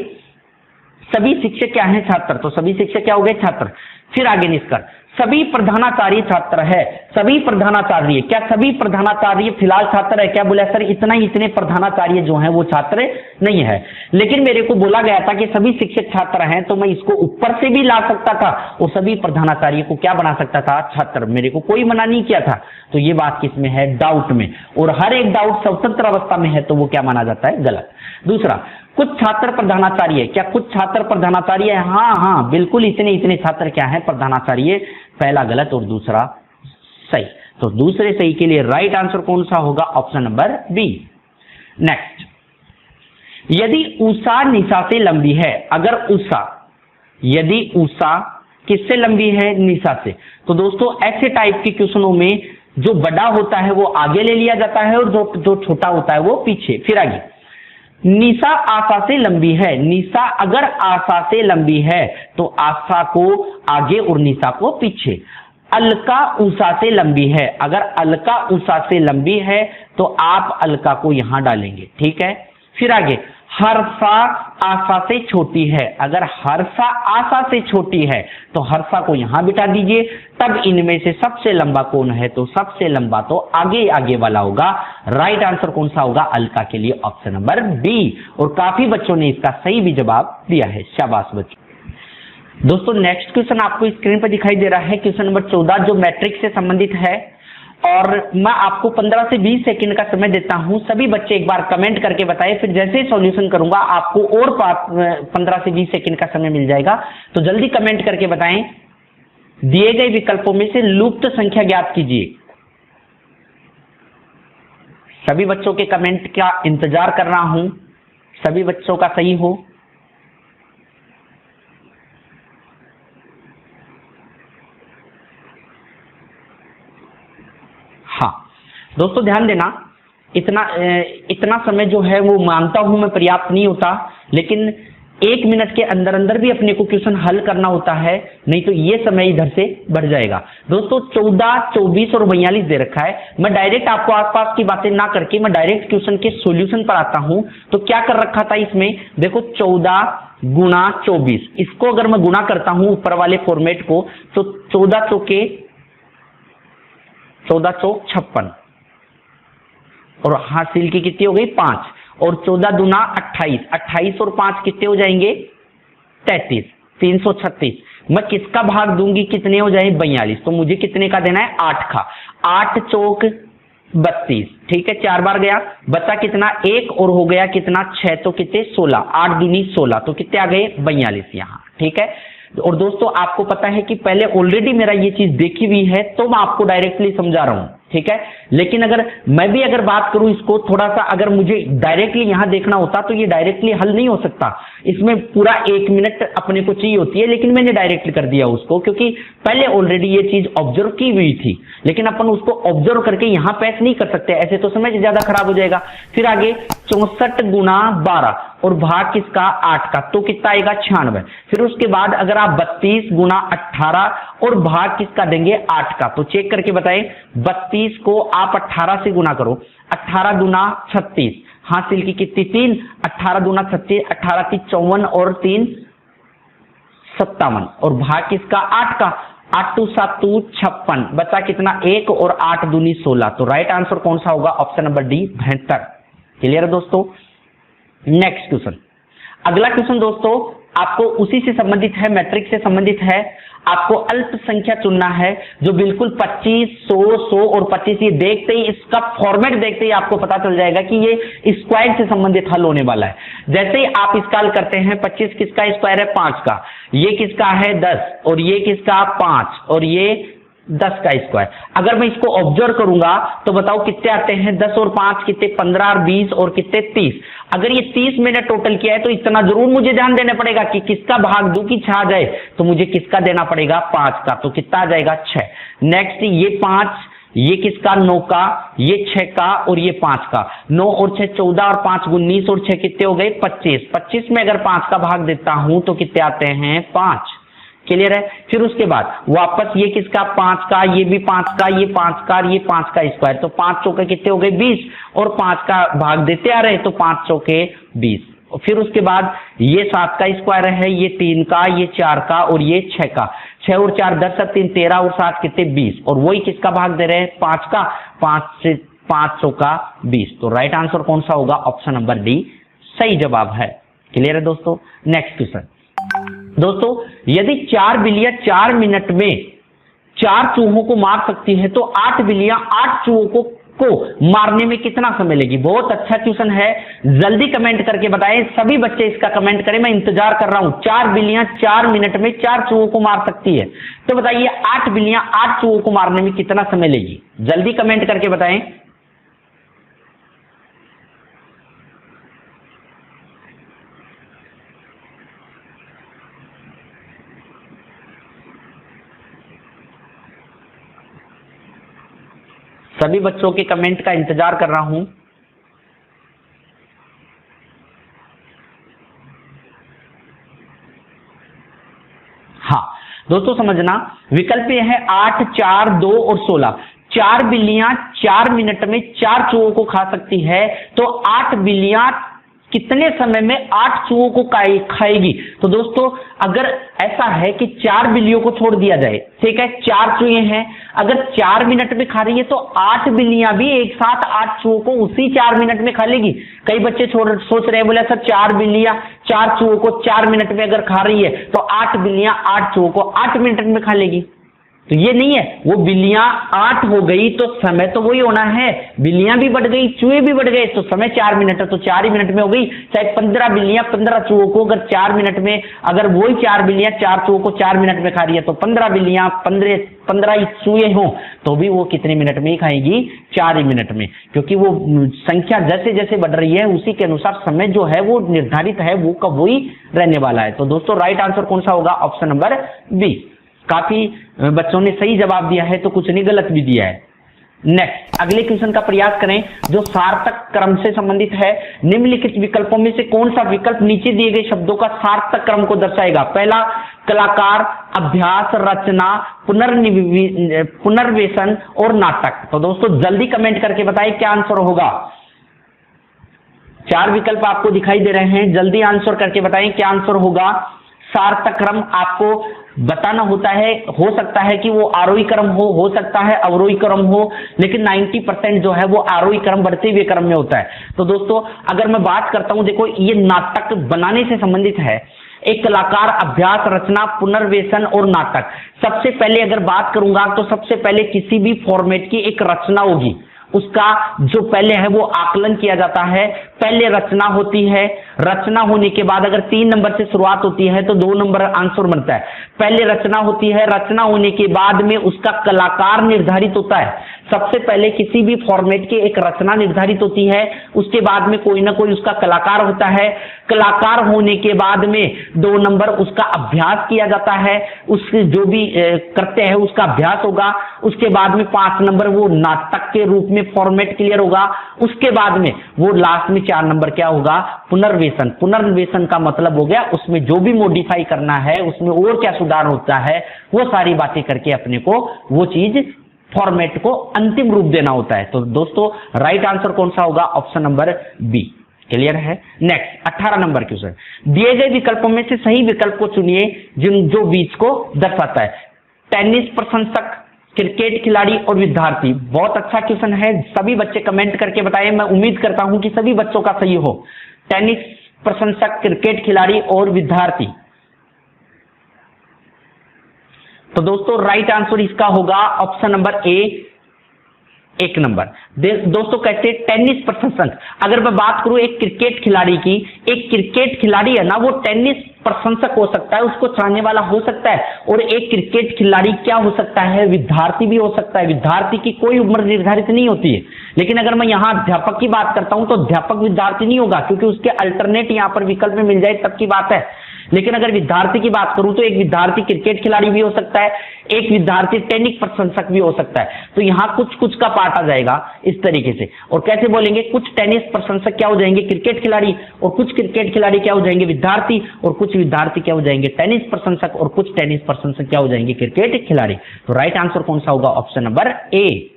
सभी शिक्षक क्या हैं, छात्र। तो सभी शिक्षक क्या हो गए, छात्र। फिर आगे निष्कर्ष, सभी प्रधानाचार्य छात्र है। सभी प्रधानाचार्य, क्या सभी प्रधानाचार्य फिलहाल छात्र है, क्या बोला सर इतने प्रधानाचार्य जो हैं वो छात्र नहीं है। लेकिन मेरे को बोला गया था कि सभी शिक्षक छात्र हैं, तो मैं इसको ऊपर से भी ला सकता था और सभी प्रधानाचार्य को क्या बना सकता था, छात्र। मेरे को कोई मना नहीं किया था। तो ये बात किसमें है, डाउट में, और हर एक डाउट स्वतंत्र अवस्था में है तो वो क्या माना जाता है, गलत। दूसरा, कुछ छात्र प्रधानाचार्य, क्या कुछ छात्र प्रधानाचार्य है, हाँ बिल्कुल इतने छात्र क्या है, प्रधानाचार्य। पहला गलत और दूसरा सही। तो दूसरे सही के लिए राइट आंसर कौन सा होगा, ऑप्शन नंबर बी। नेक्स्ट, यदि उषा निशा से लंबी है। अगर उषा, यदि उषा किससे लंबी है, निशा से। तो दोस्तों ऐसे टाइप के क्वेश्चनों में जो बड़ा होता है वो आगे ले लिया जाता है और जो छोटा होता है वो पीछे। फिर आगे, निशा आशा से लंबी है। निशा अगर आशा से लंबी है तो आशा को आगे और निशा को पीछे। अलका उषा से लंबी है। अगर अलका उषा से लंबी है तो आप अलका को यहां डालेंगे, ठीक है। फिर आगे, हर्षा आशा से छोटी है। अगर हर्षा आशा से छोटी है तो हर्षा को यहां बिठा दीजिए। तब इनमें से सबसे लंबा कौन है, तो सबसे लंबा तो आगे वाला होगा। राइट आंसर कौन सा होगा, अलका के लिए ऑप्शन नंबर बी। और काफी बच्चों ने इसका सही भी जवाब दिया है, शाबाश बच्चों। दोस्तों नेक्स्ट क्वेश्चन आपको स्क्रीन पर दिखाई दे रहा है, क्वेश्चन नंबर 14 जो मैट्रिक्स से संबंधित है। और मैं आपको 15 से 20 सेकंड का समय देता हूं, सभी बच्चे एक बार कमेंट करके बताएं, फिर जैसे ही सॉल्यूशन करूंगा आपको और 15 से 20 सेकंड का समय मिल जाएगा। तो जल्दी कमेंट करके बताएं, दिए गए विकल्पों में से लुप्त संख्या ज्ञात कीजिए। सभी बच्चों के कमेंट का इंतजार कर रहा हूं, सभी बच्चों का सही हो। हाँ दोस्तों ध्यान देना, इतना समय जो है वो मानता हूं मैं पर्याप्त नहीं होता, लेकिन 1 मिनट के अंदर अंदर भी अपने को क्वेश्चन हल करना होता है, नहीं तो ये समय इधर से बढ़ जाएगा। दोस्तों 14, 24 और 42 दे रखा है। मैं डायरेक्ट आपको आसपास की बातें ना करके मैं डायरेक्ट क्वेश्चन के सॉल्यूशन पर आता हूं। तो क्या कर रखा था इसमें, देखो 14 गुणा 24, इसको अगर मैं गुणा करता हूं ऊपर वाले फॉर्मेट को, तो 14 चौके 56 और हासिल की कितनी हो गई 5, और 14 दूना 28, 28 और 5 कितने हो जाएंगे 33, 336। मैं किसका भाग दूंगी, कितने हो जाए 42, तो मुझे कितने का देना है 8 का। 8 चौक 32, ठीक है 4 बार गया, बचा कितना 1 और हो गया कितना 6, तो कितने 16, 8 दूनी 16, तो कितने आ गए 42 यहाँ, ठीक है। और दोस्तों आपको पता है कि पहले ऑलरेडी मेरा ये चीज देखी हुई है, तो मैं आपको डायरेक्टली समझा रहा हूं, ठीक है। लेकिन अगर मैं भी अगर बात करूं इसको थोड़ा सा, अगर मुझे डायरेक्टली यहां देखना होता तो ये डायरेक्टली हल नहीं हो सकता, इसमें पूरा 1 मिनट अपने को चाहिए होती है, लेकिन मैंने डायरेक्टली कर दिया उसको, क्योंकि पहले ऑलरेडी ये चीज ऑब्जर्व की हुई थी, लेकिन अपन उसको ऑब्जर्व करके यहां पैस नहीं कर सकते, ऐसे तो समय ज्यादा खराब हो जाएगा। फिर आगे 64 गुना 12 और भाग किसका 8 का, तो कितना आएगा 96। फिर उसके बाद अगर आप 32 गुना 18 और भाग किसका देंगे 8 का, तो चेक करके बताएं 32 को आप 18 से गुना करो, 18 दूना 36, हासिल की कितनी 3, 18 दूना 36, 18 3 54 और 3 57 और भाग किसका 8 का, 8 2 7 2 56, बचा कितना 1 और 8 दूनी 16, तो राइट आंसर कौन सा होगा, ऑप्शन नंबर डी 72। क्लियर है दोस्तों। नेक्स्ट क्वेश्चन, अगला क्वेश्चन दोस्तों आपको उसी से संबंधित है, मैट्रिक्स से संबंधित है। आपको अल्प संख्या चुनना है जो बिल्कुल 25, 100, 100 और 25, ये देखते ही इसका फॉर्मेट देखते ही आपको पता चल जाएगा कि ये स्क्वायर से संबंधित हल होने वाला है। जैसे ही आप इसका हल करते हैं, 25 किसका स्क्वायर है 5 का, ये किसका है 10 और ये किसका 5 और ये 10 का स्क्वायर। अगर मैं इसको ऑब्जर्व करूंगा तो बताओ कितने आते हैं, 10 और 5 कितने 15 और 20 और कितने 30। अगर ये 30 मैंने टोटल किया है तो इतना जरूर मुझे ध्यान देना पड़ेगा कि किसका भाग दूं कि 6 आ जाए, तो मुझे किसका देना पड़ेगा 5 का, तो कितना आ जाएगा 6। नेक्स्ट ये 5, ये किसका 9 का, ये 6 का और ये 5 का, 9 और 6 14 और 5 19 और 6 कितने हो गए 25। 25 में अगर 5 का भाग देता हूं तो कितने आते हैं 5। क्लियर है। फिर उसके बाद वापस ये किसका 5 का, ये भी 5 का, ये 5 का, ये 5 का स्क्वायर, तो 5 चौके कितने हो गए 20 और 5 का भाग देते आ रहे तो 5 चौके 20। फिर उसके बाद ये 7 का स्क्वायर है, ये 3 का, ये 4 का और ये 6 का, 6 और 4 10 और 3 13 और 7 कितने 20 और वही किसका भाग दे रहे हैं 5 का, 5 से 5 चौका 20, तो राइट आंसर कौन सा होगा, ऑप्शन नंबर डी सही जवाब है। क्लियर है दोस्तों। नेक्स्ट क्वेश्चन दोस्तों, यदि 4 बिल्लियां 4 मिनट में 4 चूहों को मार सकती है तो 8 बिल्लियां 8 चूहों को मारने में कितना समय लेगी। बहुत अच्छा क्वेश्चन है, जल्दी कमेंट करके बताएं, सभी बच्चे इसका कमेंट करें, मैं इंतजार कर रहा हूं। 4 बिल्लियां 4 मिनट में 4 चूहों को मार सकती है, तो बताइए 8 बिल्लियां 8 चूहों को मारने में कितना समय लेगी, जल्दी कमेंट करके बताएं। सभी बच्चों के कमेंट का इंतजार कर रहा हूं। हाँ दोस्तों समझना, विकल्प यह है 8, 4, 2 और 16। 4 बिल्लियां 4 मिनट में 4 चूहों को खा सकती है, तो 8 बिल्लियां कितने समय में 8 चूहों को खाएगी। तो दोस्तों अगर ऐसा है कि 4 बिल्लियों को छोड़ दिया जाए, ठीक है 4 चूहे हैं, अगर 4 मिनट में खा रही है तो 8 बिल्लियां भी एक साथ 8 चूहों को उसी 4 मिनट में खा लेगी। कई बच्चे सोच रहे हैं, बोले सर 4 बिल्लियां 4 चूहों को 4 मिनट में अगर खा रही है तो 8 बिल्लियां 8 चूहों को 8 मिनट में खा लेगी। तो ये नहीं है, वो बिल्लियां 8 हो गई तो समय तो वही होना है, बिल्लियां भी बढ़ गई, चूहे भी बढ़ गए तो समय 4 मिनट है, तो 4 ही मिनट में हो गई। चाहे 15 बिल्लियां 15 चूहों को अगर 4 मिनट में, अगर वही 4 बिल्लियां 4 चूहों को 4 मिनट में खा रही है तो 15 बिल्लियां 15 चूहे हों तो भी वो कितने मिनट में ही खाएंगी? 4 ही मिनट में, क्योंकि वो संख्या जैसे जैसे बढ़ रही है उसी के अनुसार समय जो है वो निर्धारित है, वो कब वही रहने वाला है। तो दोस्तों राइट आंसर कौन सा होगा? Option number B. काफी बच्चों ने सही जवाब दिया है, तो कुछ ने गलत भी दिया है। नेक्स्ट, अगले क्वेश्चन का प्रयास करें जो सार्थक क्रम से संबंधित है। निम्नलिखित विकल्पों में से कौन सा विकल्प नीचे दिए गए शब्दों का सार्थक क्रम को दर्शाएगा? पहला, कलाकार, अभ्यास, रचना, पुनर्वेशन और नाटक। तो दोस्तों जल्दी कमेंट करके बताएं क्या आंसर होगा। 4 विकल्प आपको दिखाई दे रहे हैं, जल्दी आंसर करके बताएं क्या आंसर होगा। सार्थक क्रम आपको बताना होता है, हो सकता है कि वो आरोही क्रम हो सकता है अवरोही क्रम हो, लेकिन 90% जो है वो आरोही क्रम, बढ़ते हुए क्रम में होता है। तो दोस्तों अगर मैं बात करता हूं, देखो ये नाटक बनाने से संबंधित है। एक कलाकार, अभ्यास, रचना, पुनर्वेशन और नाटक। सबसे पहले अगर बात करूंगा तो सबसे पहले किसी भी फॉर्मेट की एक रचना होगी, उसका जो पहले है वो आकलन किया जाता है। पहले रचना होती है, रचना होने के बाद अगर 3 नंबर से शुरुआत होती है तो 2 नंबर आंसर बनता है। पहले रचना होती है, रचना होने के बाद में उसका कलाकार निर्धारित होता है। सबसे पहले किसी भी फॉर्मेट की एक रचना निर्धारित होती है, उसके बाद में कोई ना कोई उसका कलाकार होता है। कलाकार होने के बाद में 2 नंबर उसका अभ्यास किया जाता है, उसके जो भी करते हैं उसका अभ्यास होगा। उसके बाद में 5 नंबर वो नाटक के रूप में फॉर्मेट क्लियर होगा। उसके बाद में वो लास्ट में 4 नंबर क्या होगा? पुनर्वेशन। पुनर्वेशन का मतलब हो गया उसमें जो भी मॉडिफाई करना है, उसमें और क्या सुधार होता है, वो सारी बातें करके अपने को वो चीज फॉर्मेट को अंतिम रूप देना होता है। तो दोस्तों राइट आंसर कौन सा होगा? Option number B. क्लियर है। नेक्स्ट 18 नंबर क्वेश्चन, दिए गए विकल्पों में से सही विकल्प को चुनिए जो बीच को दर्शाता है। टेनिस प्रशंसक, क्रिकेट खिलाड़ी और विद्यार्थी। बहुत अच्छा क्वेश्चन है, सभी बच्चे कमेंट करके बताएं, मैं उम्मीद करता हूं कि सभी बच्चों का सही हो। टेनिस प्रशंसक, क्रिकेट खिलाड़ी और विद्यार्थी। तो दोस्तों राइट आंसर इसका होगा ऑप्शन नंबर ए, 1 नंबर। दोस्तों कहते हैं टेनिस प्रशंसक। अगर मैं बात करूं एक क्रिकेट खिलाड़ी की, एक क्रिकेट खिलाड़ी है ना वो टेनिस प्रशंसक हो सकता है, उसको चाहने वाला हो सकता है। और एक क्रिकेट खिलाड़ी क्या हो सकता है? विद्यार्थी भी हो सकता है। विद्यार्थी की कोई उम्र निर्धारित नहीं होती है। लेकिन अगर मैं यहां अध्यापक की बात करता हूं तो अध्यापक विद्यार्थी नहीं होगा, क्योंकि उसके अल्टरनेट यहां पर विकल्प में मिल जाए तब की बात है। लेकिन अगर विद्यार्थी की बात करूं तो एक विद्यार्थी क्रिकेट खिलाड़ी भी हो सकता है, एक विद्यार्थी टेनिस प्रशंसक भी हो सकता है। तो यहां कुछ कुछ का पार्ट आ जाएगा इस तरीके से। और कैसे बोलेंगे? कुछ टेनिस प्रशंसक क्या हो जाएंगे? क्रिकेट खिलाड़ी। और कुछ क्रिकेट खिलाड़ी क्या हो जाएंगे? विद्यार्थी। और कुछ विद्यार्थी क्या हो जाएंगे? टेनिस प्रशंसक। और कुछ टेनिस प्रशंसक क्या हो जाएंगे? क्रिकेट खिलाड़ी। तो राइट आंसर कौन सा होगा? Option number A.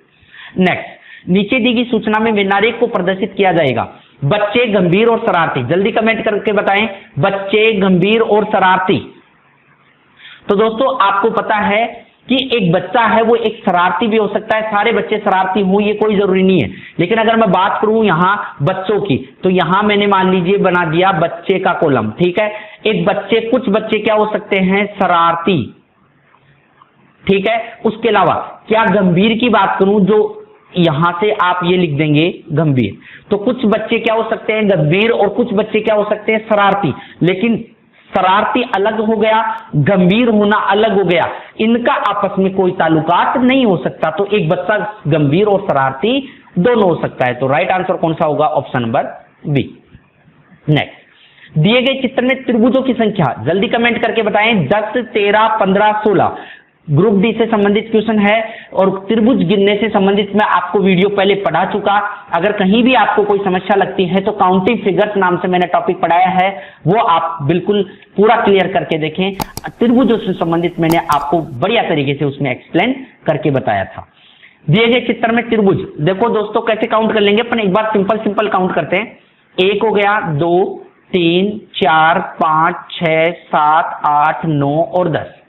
नेक्स्ट, नीचे दी गई सूचना में निम्नलिखित को प्रदर्शित किया जाएगा। बच्चे, गंभीर और शरारती। जल्दी कमेंट करके बताएं, बच्चे, गंभीर और शरारती। तो दोस्तों आपको पता है कि एक बच्चा है वो एक शरारती भी हो सकता है, सारे बच्चे शरारती हों ये कोई जरूरी नहीं है। लेकिन अगर मैं बात करूं यहां बच्चों की, तो यहां मैंने मान लीजिए बना दिया बच्चे का कॉलम, ठीक है। एक बच्चे, कुछ बच्चे क्या हो सकते हैं? शरारती, ठीक है। उसके अलावा क्या गंभीर की बात करूं, जो यहां से आप ये लिख देंगे गंभीर, तो कुछ बच्चे क्या हो सकते हैं? गंभीर। और कुछ बच्चे क्या हो सकते हैं? शरारती। लेकिन शरारती अलग हो गया, गंभीर होना अलग हो गया, इनका आपस में कोई ताल्लुकात नहीं हो सकता। तो एक बच्चा गंभीर और शरारती दोनों हो सकता है। तो राइट आंसर कौन सा होगा? Option number B. नेक्स्ट, दिए गए चित्र में त्रिभुजों की संख्या। जल्दी कमेंट करके बताएं, 10, 13, 15, 16। ग्रुप डी से संबंधित क्वेश्चन है और त्रिभुज गिनने से संबंधित मैं आपको वीडियो पहले पढ़ा चुका। अगर कहीं भी आपको कोई समस्या लगती है तो काउंटिंग फिगर्स नाम से मैंने टॉपिक पढ़ाया है, वो आप बिल्कुल पूरा क्लियर करके देखें। त्रिभुजों से संबंधित मैंने आपको बढ़िया तरीके से उसमें एक्सप्लेन करके बताया था। दिए गए चित्र में त्रिभुज, देखो दोस्तों कैसे काउंट कर लेंगे अपन, एक बार सिंपल काउंट करते हैं। 1 हो गया, 2, 3, 4, 5, 6, 7, 8, 9 और 10।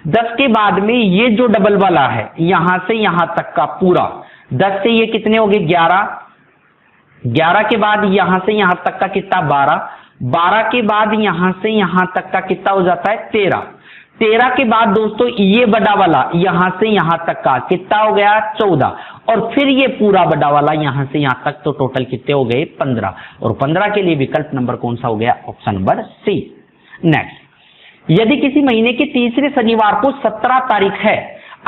10 के बाद में ये जो डबल वाला है यहां से यहां तक का पूरा, 10 से ये कितने हो गए? 11। 11 के बाद यहां से यहां तक का कितना? 12। 12 के बाद यहां से यहां तक का कितना हो जाता है? 13। 13 के बाद दोस्तों ये बड़ा वाला यहां से यहां तक का कितना हो गया 14, और फिर ये पूरा बड़ा वाला यहां से यहां तक, तो टोटल कितने हो गए 15, और 15 के लिए विकल्प नंबर कौन सा हो गया ऑप्शन नंबर सी। नेक्स्ट, यदि किसी महीने के तीसरे शनिवार को 17 तारीख है,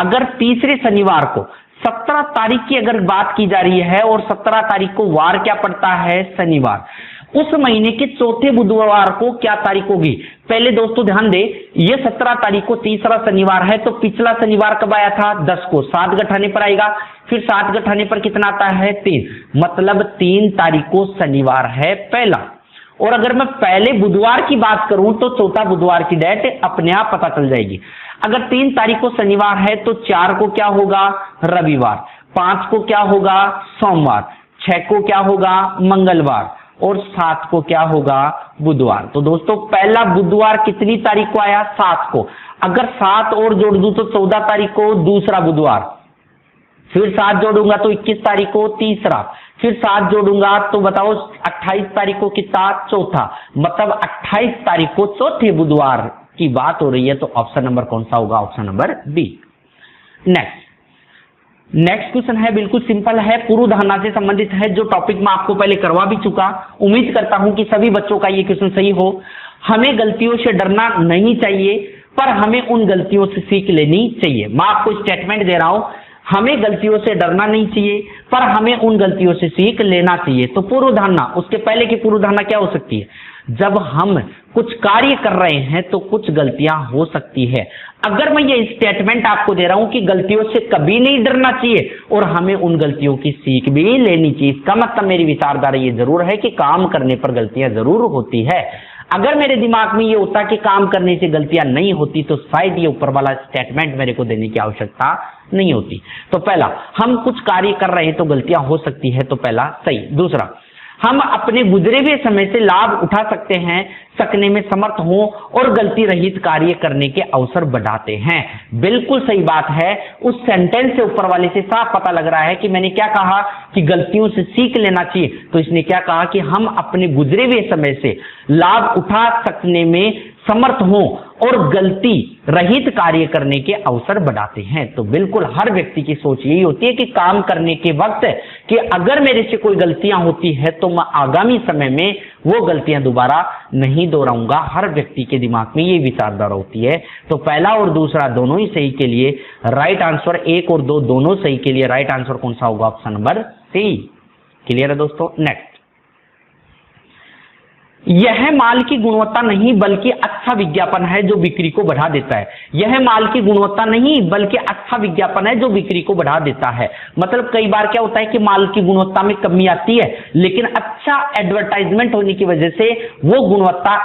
अगर तीसरे शनिवार को 17 तारीख की अगर बात की जा रही है और 17 तारीख को वार क्या पड़ता है शनिवार, उस महीने के चौथे बुधवार को क्या तारीख होगी। पहले दोस्तों ध्यान दे, ये 17 तारीख को तीसरा शनिवार है, तो पिछला शनिवार कब आया था 10 को, 7 गठाने पर आएगा, फिर 7 गठाने पर कितना आता है 3, मतलब 3 तारीख को शनिवार है पहला। और अगर मैं पहले बुधवार की बात करूं तो चौथा बुधवार की डेट अपने आप पता चल जाएगी। अगर 3 तारीख को शनिवार है तो 4 को क्या होगा रविवार, 5 को क्या होगा सोमवार, 6 को क्या होगा मंगलवार, और 7 को क्या होगा बुधवार। तो दोस्तों पहला बुधवार कितनी तारीख को आया 7 को, अगर 7 और जोड़ दूं तो 14 तारीख को दूसरा बुधवार, फिर 7 जोड़ूंगा तो 21 तारीख को तीसरा, फिर 7 जोड़ूंगा तो बताओ 28 तारीख को कितना चौथा, मतलब 28 तारीख को चौथे बुधवार की बात हो रही है। तो ऑप्शन नंबर कौन सा होगा option number B. Next question है बिल्कुल सिंपल है, पूर्व धारणा से संबंधित है, जो टॉपिक मैं आपको पहले करवा भी चुका। उम्मीद करता हूं कि सभी बच्चों का ये क्वेश्चन सही हो। हमें गलतियों से डरना नहीं चाहिए, पर हमें उन गलतियों से सीख लेनी चाहिए। मैं आपको स्टेटमेंट दे रहा हूं, हमें गलतियों से डरना नहीं चाहिए, पर हमें उन गलतियों से सीख लेना चाहिए। तो पूर्व धारणा, उसके पहले की पूर्व धारणा क्या हो सकती है, जब हम कुछ कार्य कर रहे हैं तो कुछ गलतियां हो सकती है। अगर मैं ये स्टेटमेंट आपको दे रहा हूं कि गलतियों से कभी नहीं डरना चाहिए और हमें उन गलतियों की सीख भी लेनी चाहिए, इसका मतलब मेरी विचारधारा ये जरूर है कि काम करने पर गलतियां जरूर होती है। अगर मेरे दिमाग में ये होता कि काम करने से गलतियां नहीं होती तो शायद ये ऊपर वाला स्टेटमेंट मेरे को देने की आवश्यकता नहीं होती। तो पहला, हम कुछ कार्य कर रहे हैं तो गलतियां हो सकती है, तो पहला सही। दूसरा, हम अपने गुजरे हुए समय से लाभ उठा सकने में समर्थ हो और गलती रहित कार्य करने के अवसर बढ़ाते हैं। बिल्कुल सही बात है। उस सेंटेंस से ऊपर वाले से साफ पता लग रहा है कि मैंने क्या कहा कि गलतियों से सीख लेना चाहिए, तो इसने क्या कहा कि हम अपने गुजरे हुए समय से लाभ उठा सकने में समर्थ हो और गलती रहित कार्य करने के अवसर बढ़ाते हैं। तो बिल्कुल हर व्यक्ति की सोच यही होती है कि काम करने के वक्त कि अगर मेरे से कोई गलतियां होती है तो मैं आगामी समय में वो गलतियां दोबारा नहीं दोहराऊंगा। हर व्यक्ति के दिमाग में ये विचारधारा होती है। तो पहला और दूसरा दोनों ही सही के लिए राइट आंसर, 1 और 2 दोनों सही के लिए राइट आंसर कौन सा होगा ऑप्शन नंबर सी। क्लियर है दोस्तों। नेक्स्ट, यह माल की गुणवत्ता नहीं बल्कि अच्छा विज्ञापन है जो बिक्री को बढ़ा देता है। यह माल की गुणवत्ता नहीं बल्कि अच्छा विज्ञापन है जो बिक्री को बढ़ा देता है। मतलब कई बार क्या होता है कि माल की गुणवत्ता में कमी आती है, लेकिन अच्छा एडवर्टाइजमेंट होने की वजह से वो गुणवत्ता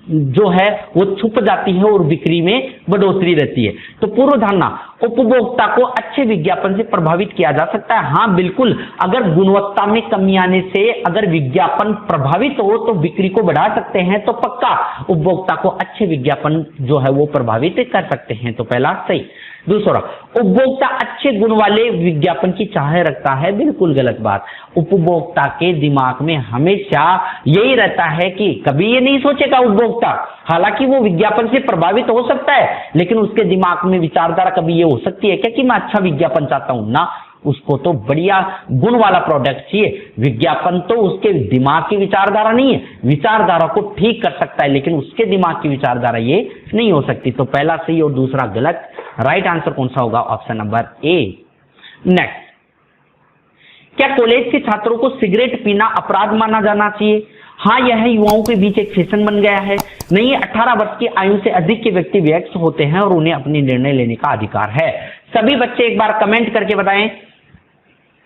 जो है वो छुप जाती है और बिक्री में बढ़ोतरी रहती है। तो पूर्व धारणा, उपभोक्ता को अच्छे विज्ञापन से प्रभावित किया जा सकता है। हाँ बिल्कुल, अगर गुणवत्ता में कमी आने से अगर विज्ञापन प्रभावित हो तो बिक्री को बढ़ा सकते हैं, तो पक्का उपभोक्ता को अच्छे विज्ञापन जो है वो प्रभावित कर सकते हैं। तो पहला सही। दूसरा, उपभोक्ता अच्छे गुण वाले विज्ञापन की चाह रखता है। बिल्कुल गलत बात। उपभोक्ता के दिमाग में हमेशा यही रहता है कि कभी ये नहीं सोचेगा उपभोक्ता, हालांकि वो विज्ञापन से प्रभावित हो सकता है, लेकिन उसके दिमाग में विचारधारा कभी ये हो सकती है क्या कि मैं अच्छा विज्ञापन चाहता हूं ना, उसको तो बढ़िया गुण वाला प्रोडक्ट चाहिए। विज्ञापन तो उसके दिमाग की विचारधारा नहीं है, विचारधारा को ठीक कर सकता है, लेकिन उसके दिमाग की विचारधारा ये नहीं हो सकती। तो पहला सही और दूसरा गलत। राइट आंसर कौन सा होगा ऑप्शन नंबर ए। नेक्स्ट, क्या कॉलेज के छात्रों को सिगरेट पीना अपराध माना जाना चाहिए? हाँ, यह युवाओं के बीच एक फैशन बन गया है। नहीं, 18 वर्ष की आयु से अधिक के व्यक्ति वयस्क होते हैं और उन्हें अपनी निर्णय लेने का अधिकार है। सभी बच्चे एक बार कमेंट करके बताएं,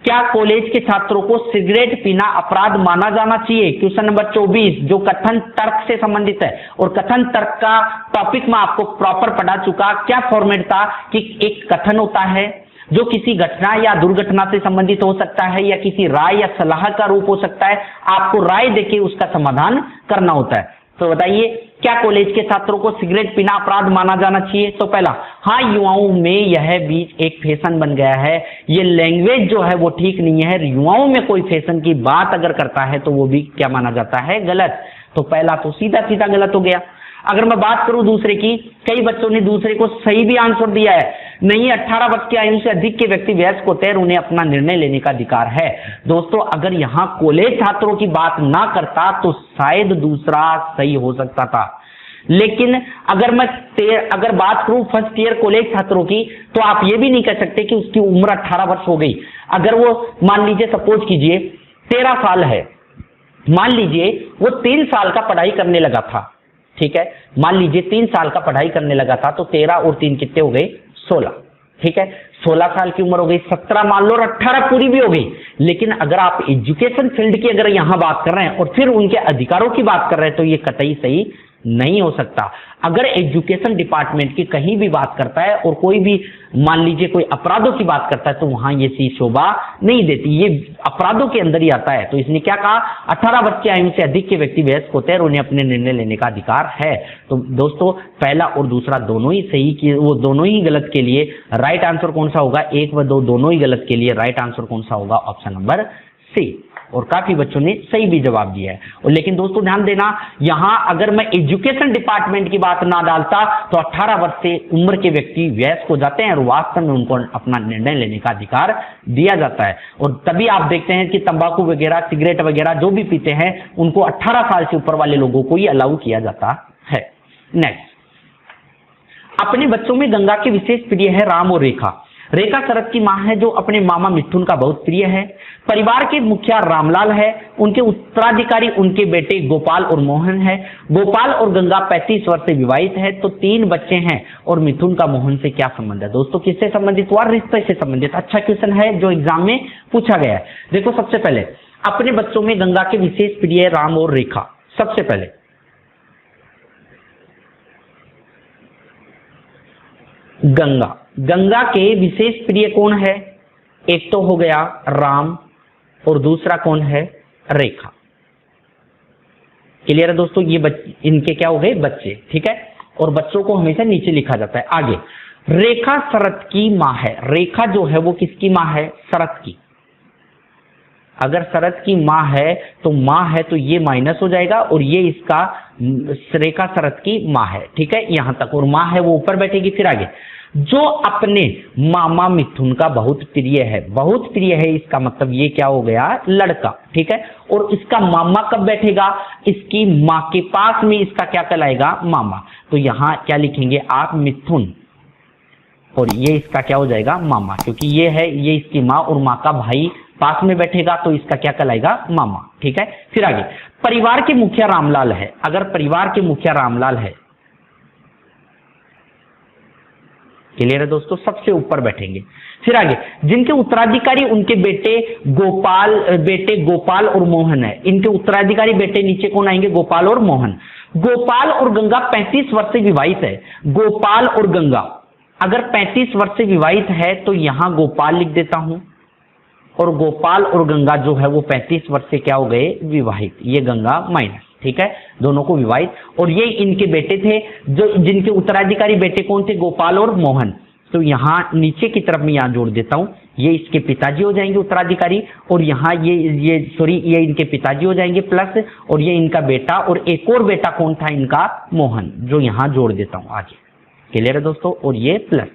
क्या कॉलेज के छात्रों को सिगरेट पीना अपराध माना जाना चाहिए? क्वेश्चन नंबर 24 जो कथन तर्क से संबंधित है, और कथन तर्क का टॉपिक मैं आपको प्रॉपर पढ़ा चुका। क्या फॉर्मेट था कि एक कथन होता है जो किसी घटना या दुर्घटना से संबंधित हो सकता है या किसी राय या सलाह का रूप हो सकता है, आपको राय देके उसका समाधान करना होता है। तो बताइए, क्या कॉलेज के छात्रों को सिगरेट पीना अपराध माना जाना चाहिए? तो पहला, हाँ, युवाओं में यह भी एक फैशन बन गया है। ये लैंग्वेज जो है वो ठीक नहीं है। युवाओं में कोई फैशन की बात अगर करता है तो वो भी क्या माना जाता है? गलत। तो पहला तो सीधा सीधा गलत हो गया। अगर मैं बात करूं दूसरे की, कई बच्चों ने दूसरे को सही भी आंसर दिया है, नहीं 18 वर्ष की आयु से अधिक के व्यक्ति वयस्क होते हैं, उन्हें अपना निर्णय लेने का अधिकार है। दोस्तों अगर यहां कॉलेज छात्रों की बात ना करता तो शायद दूसरा सही हो सकता था, लेकिन अगर बात करूं फर्स्ट ईयर कॉलेज छात्रों की, तो आप ये भी नहीं कह सकते कि उसकी उम्र 18 वर्ष हो गई। अगर वो मान लीजिए सपोज कीजिए 13 साल है, मान लीजिए वो 3 साल का पढ़ाई करने लगा था, ठीक है, मान लीजिए 3 साल का पढ़ाई करने लगा था, तो 13 और 3 कितने हो गए 16, ठीक है, 16 साल की उम्र हो गई, 17 मान लो और 18 पूरी भी हो गई। लेकिन अगर आप एजुकेशन फील्ड की अगर यहां बात कर रहे हैं और फिर उनके अधिकारों की बात कर रहे हैं, तो ये कतई सही नहीं हो सकता। अगर एजुकेशन डिपार्टमेंट की कहीं भी बात करता है और कोई भी मान लीजिए कोई अपराधों की बात करता है, तो वहां ये सी शोभा नहीं देती, ये अपराधों के अंदर ही आता है। तो इसने क्या कहा, 18 वर्ष की आयु से अधिक के व्यक्ति वयस्क होते हैं और उन्हें अपने निर्णय लेने का अधिकार है। तो दोस्तों पहला और दूसरा दोनों ही सही की, वो दोनों ही गलत के लिए राइट आंसर कौन सा होगा, 1 व 2 दोनों ही गलत के लिए राइट आंसर कौन सा होगा, ऑप्शन नंबर सी। और काफी बच्चों ने सही भी जवाब दिया है। और लेकिन दोस्तों ध्यान देना, यहां अगर मैं एजुकेशन डिपार्टमेंट की बात ना डालता तो 18 वर्ष से उम्र के व्यक्ति वयस्क हो जाते हैं और वास्तव में उनको अपना निर्णय लेने का अधिकार दिया जाता है। और तभी आप देखते हैं कि तंबाकू वगैरह, सिगरेट वगैरह जो भी पीते हैं, उनको 18 साल से ऊपर वाले लोगों को ही अलाउ किया जाता है। नेक्स्ट, अपने बच्चों में गंगा के विशेष प्रिय है राम और रेखा। रेखा शरद की मां है जो अपने मामा मिथुन का बहुत प्रिय है। परिवार के मुखिया रामलाल है, उनके उत्तराधिकारी उनके बेटे गोपाल और मोहन है। गोपाल और गंगा 35 वर्ष से विवाहित है, तो 3 बच्चे हैं और मिथुन का मोहन से क्या संबंध है। दोस्तों किससे संबंधित हुआ, रिश्ते से संबंधित। अच्छा क्वेश्चन है जो एग्जाम में पूछा गया है। देखो सबसे पहले अपने बच्चों में गंगा के विशेष प्रिय राम और रेखा। सबसे पहले गंगा के विशेष प्रिय कौन है, एक तो हो गया राम और दूसरा कौन है, रेखा। क्लियर है दोस्तों, ये इनके क्या हो गए, बच्चे, ठीक है। और बच्चों को हमेशा नीचे लिखा जाता है। आगे, रेखा शरद की मां है। रेखा जो है वो किसकी मां है, शरद की। अगर शरद की मां है तो ये माइनस हो जाएगा और ये इसका रेखा शरद की मां है, ठीक है, यहां तक। और मां है वो ऊपर बैठेगी। फिर आगे, जो अपने मामा मिथुन का बहुत प्रिय है। बहुत प्रिय है इसका मतलब ये क्या हो गया, लड़का, ठीक है। और इसका मामा कब बैठेगा, इसकी मां के पास में इसका क्या कहलाएगा, मामा। तो यहां क्या लिखेंगे आप, मिथुन, और ये इसका क्या हो जाएगा, मामा, क्योंकि ये है, ये इसकी मां और मां का भाई पास में बैठेगा, तो इसका क्या कहलाएगा, मामा, ठीक है। फिर आगे, परिवार के मुखिया रामलाल है। अगर परिवार के मुखिया रामलाल है, क्लियर है दोस्तों, सबसे ऊपर बैठेंगे। फिर आगे, जिनके उत्तराधिकारी उनके बेटे गोपाल और मोहन है। इनके उत्तराधिकारी बेटे नीचे कौन आएंगे, गोपाल और मोहन। गोपाल और गंगा 35 वर्ष से विवाहित है। गोपाल और गंगा अगर 35 वर्ष से विवाहित है तो यहां गोपाल लिख देता हूं, और गोपाल और गंगा जो है वो 35 वर्ष से क्या हो गए, विवाहित। ये गंगा माइनस, ठीक है, दोनों को विवाहित। और ये इनके बेटे थे, जो जिनके उत्तराधिकारी बेटे कौन थे, गोपाल और मोहन। तो यहां नीचे की तरफ मैं यहां जोड़ देता हूं, ये इसके पिताजी हो जाएंगे उत्तराधिकारी, और यहां ये इनके पिताजी हो जाएंगे प्लस, और ये इनका बेटा, और एक और बेटा कौन था इनका, मोहन, जो यहां जोड़ देता हूं आगे। क्लियर है दोस्तों, और ये प्लस।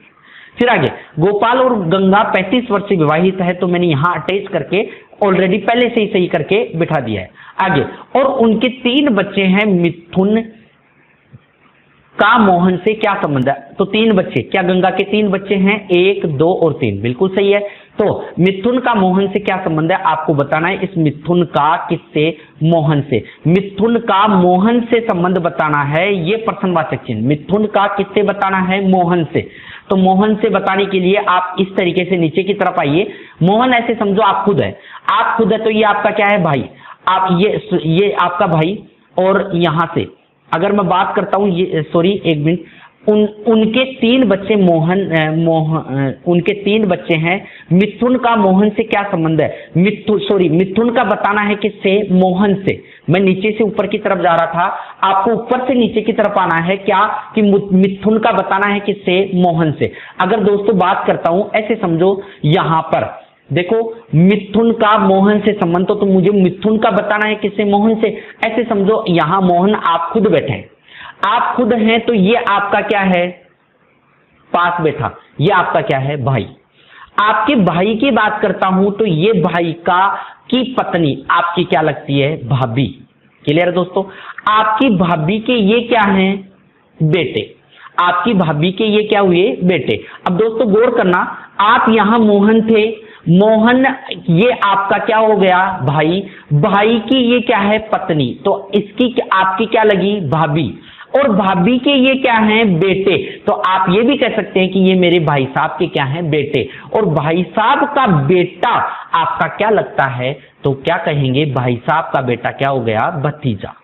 फिर आगे, गोपाल और गंगा 35 वर्ष से विवाहित है, तो मैंने यहां अटैच करके ऑलरेडी पहले से ही सही करके बिठा दिया है। आगे, और उनके 3 बच्चे हैं। मिथुन का मोहन से क्या संबंध है, तो 3 बच्चे, क्या गंगा के 3 बच्चे हैं, 1, 2 और 3, बिल्कुल सही है। तो मिथुन का मोहन से क्या संबंध है आपको बताना है। इस मिथुन का किससे, मोहन से। मिथुन का मोहन से संबंध बताना है, ये प्रश्नवाचक चिन्ह। मिथुन का किससे बताना है, मोहन से। तो मोहन से बताने के लिए आप इस तरीके से नीचे की तरफ आइए। मोहन ऐसे समझो आप खुद है, आप खुद है, तो ये आपका क्या है, भाई। आप ये आपका भाई, और यहां से अगर मैं बात करता हूं, ये सॉरी एक मिनट, उनके 3 बच्चे उनके 3 बच्चे हैं। मिथुन का मोहन से क्या संबंध है, मिथुन का बताना है किससे, मोहन से। मैं नीचे से ऊपर की तरफ जा रहा था, आपको ऊपर से नीचे की तरफ आना है, क्या कि मिथुन का बताना है किससे, मोहन से। अगर दोस्तों बात करता हूं, ऐसे समझो यहां पर देखो, मिथुन का मोहन से संबंध, तो मुझे मिथुन का बताना है किससे, मोहन से। ऐसे समझो यहां मोहन आप खुद बैठे हैं, आप खुद हैं तो ये आपका क्या है, पास बैठा, ये आपका क्या है, भाई। आपके भाई की बात करता हूं तो ये भाई का की पत्नी आपकी क्या लगती है, भाभी। क्लियर है दोस्तों। आपकी भाभी के ये क्या हैं, बेटे। आपकी भाभी के ये क्या हुए, बेटे। अब दोस्तों गौर करना, आप यहां मोहन थे, मोहन ये आपका क्या हो गया, भाई। भाई की ये क्या है, पत्नी, तो इसकी आपकी क्या लगी, भाभी। और भाभी के ये क्या हैं, बेटे। तो आप ये भी कह सकते हैं कि ये मेरे भाई साहब के क्या हैं, बेटे। और भाई साहब का बेटा आपका क्या लगता है, तो क्या कहेंगे, भाई साहब का बेटा क्या हो गया, भतीजा।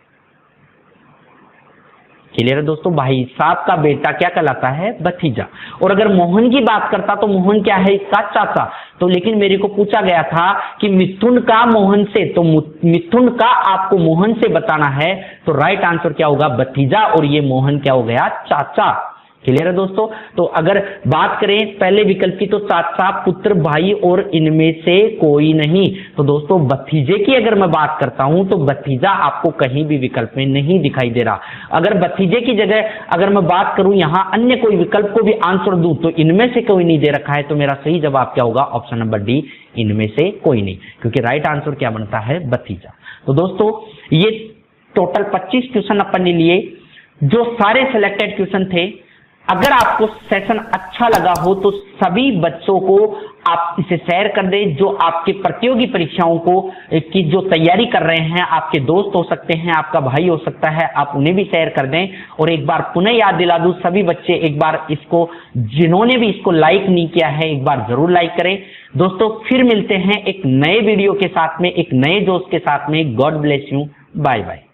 क्लियर है दोस्तों। भाई साहब का बेटा क्या कहलाता है, भतीजा। और अगर मोहन की बात करता तो मोहन क्या है, इसका चाचा। तो लेकिन मेरे को पूछा गया था कि मिथुन का मोहन से, तो मिथुन का आपको मोहन से बताना है, तो राइट आंसर क्या होगा, भतीजा। और ये मोहन क्या हो गया, चाचा। क्लियर है दोस्तों। तो अगर बात करें पहले विकल्प की, तो चाचा, पुत्र, भाई और इनमें से कोई नहीं। तो दोस्तों भतीजे की अगर मैं बात करता हूं तो भतीजा आपको कहीं भी विकल्प में नहीं दिखाई दे रहा। अगर भतीजे की जगह अगर मैं बात करूं यहां अन्य कोई विकल्प को भी आंसर दूं तो इनमें से कोई नहीं दे रखा है, तो मेरा सही जवाब क्या होगा, ऑप्शन नंबर डी, इनमें से कोई नहीं, क्योंकि राइट आंसर क्या बनता है, भतीजा। तो दोस्तों ये टोटल 25 क्वेश्चन अपन ने लिए, जो सारे सिलेक्टेड क्वेश्चन थे। अगर आपको सेशन अच्छा लगा हो तो सभी बच्चों को आप इसे शेयर कर दें, जो आपके प्रतियोगी परीक्षाओं को की जो तैयारी कर रहे हैं, आपके दोस्त हो सकते हैं, आपका भाई हो सकता है, आप उन्हें भी शेयर कर दें। और एक बार पुनः याद दिला दूं, सभी बच्चे एक बार इसको, जिन्होंने भी इसको लाइक नहीं किया है, एक बार जरूर लाइक करें। दोस्तों फिर मिलते हैं एक नए वीडियो के साथ में, एक नए दोस्त के साथ में। God bless you, bye bye.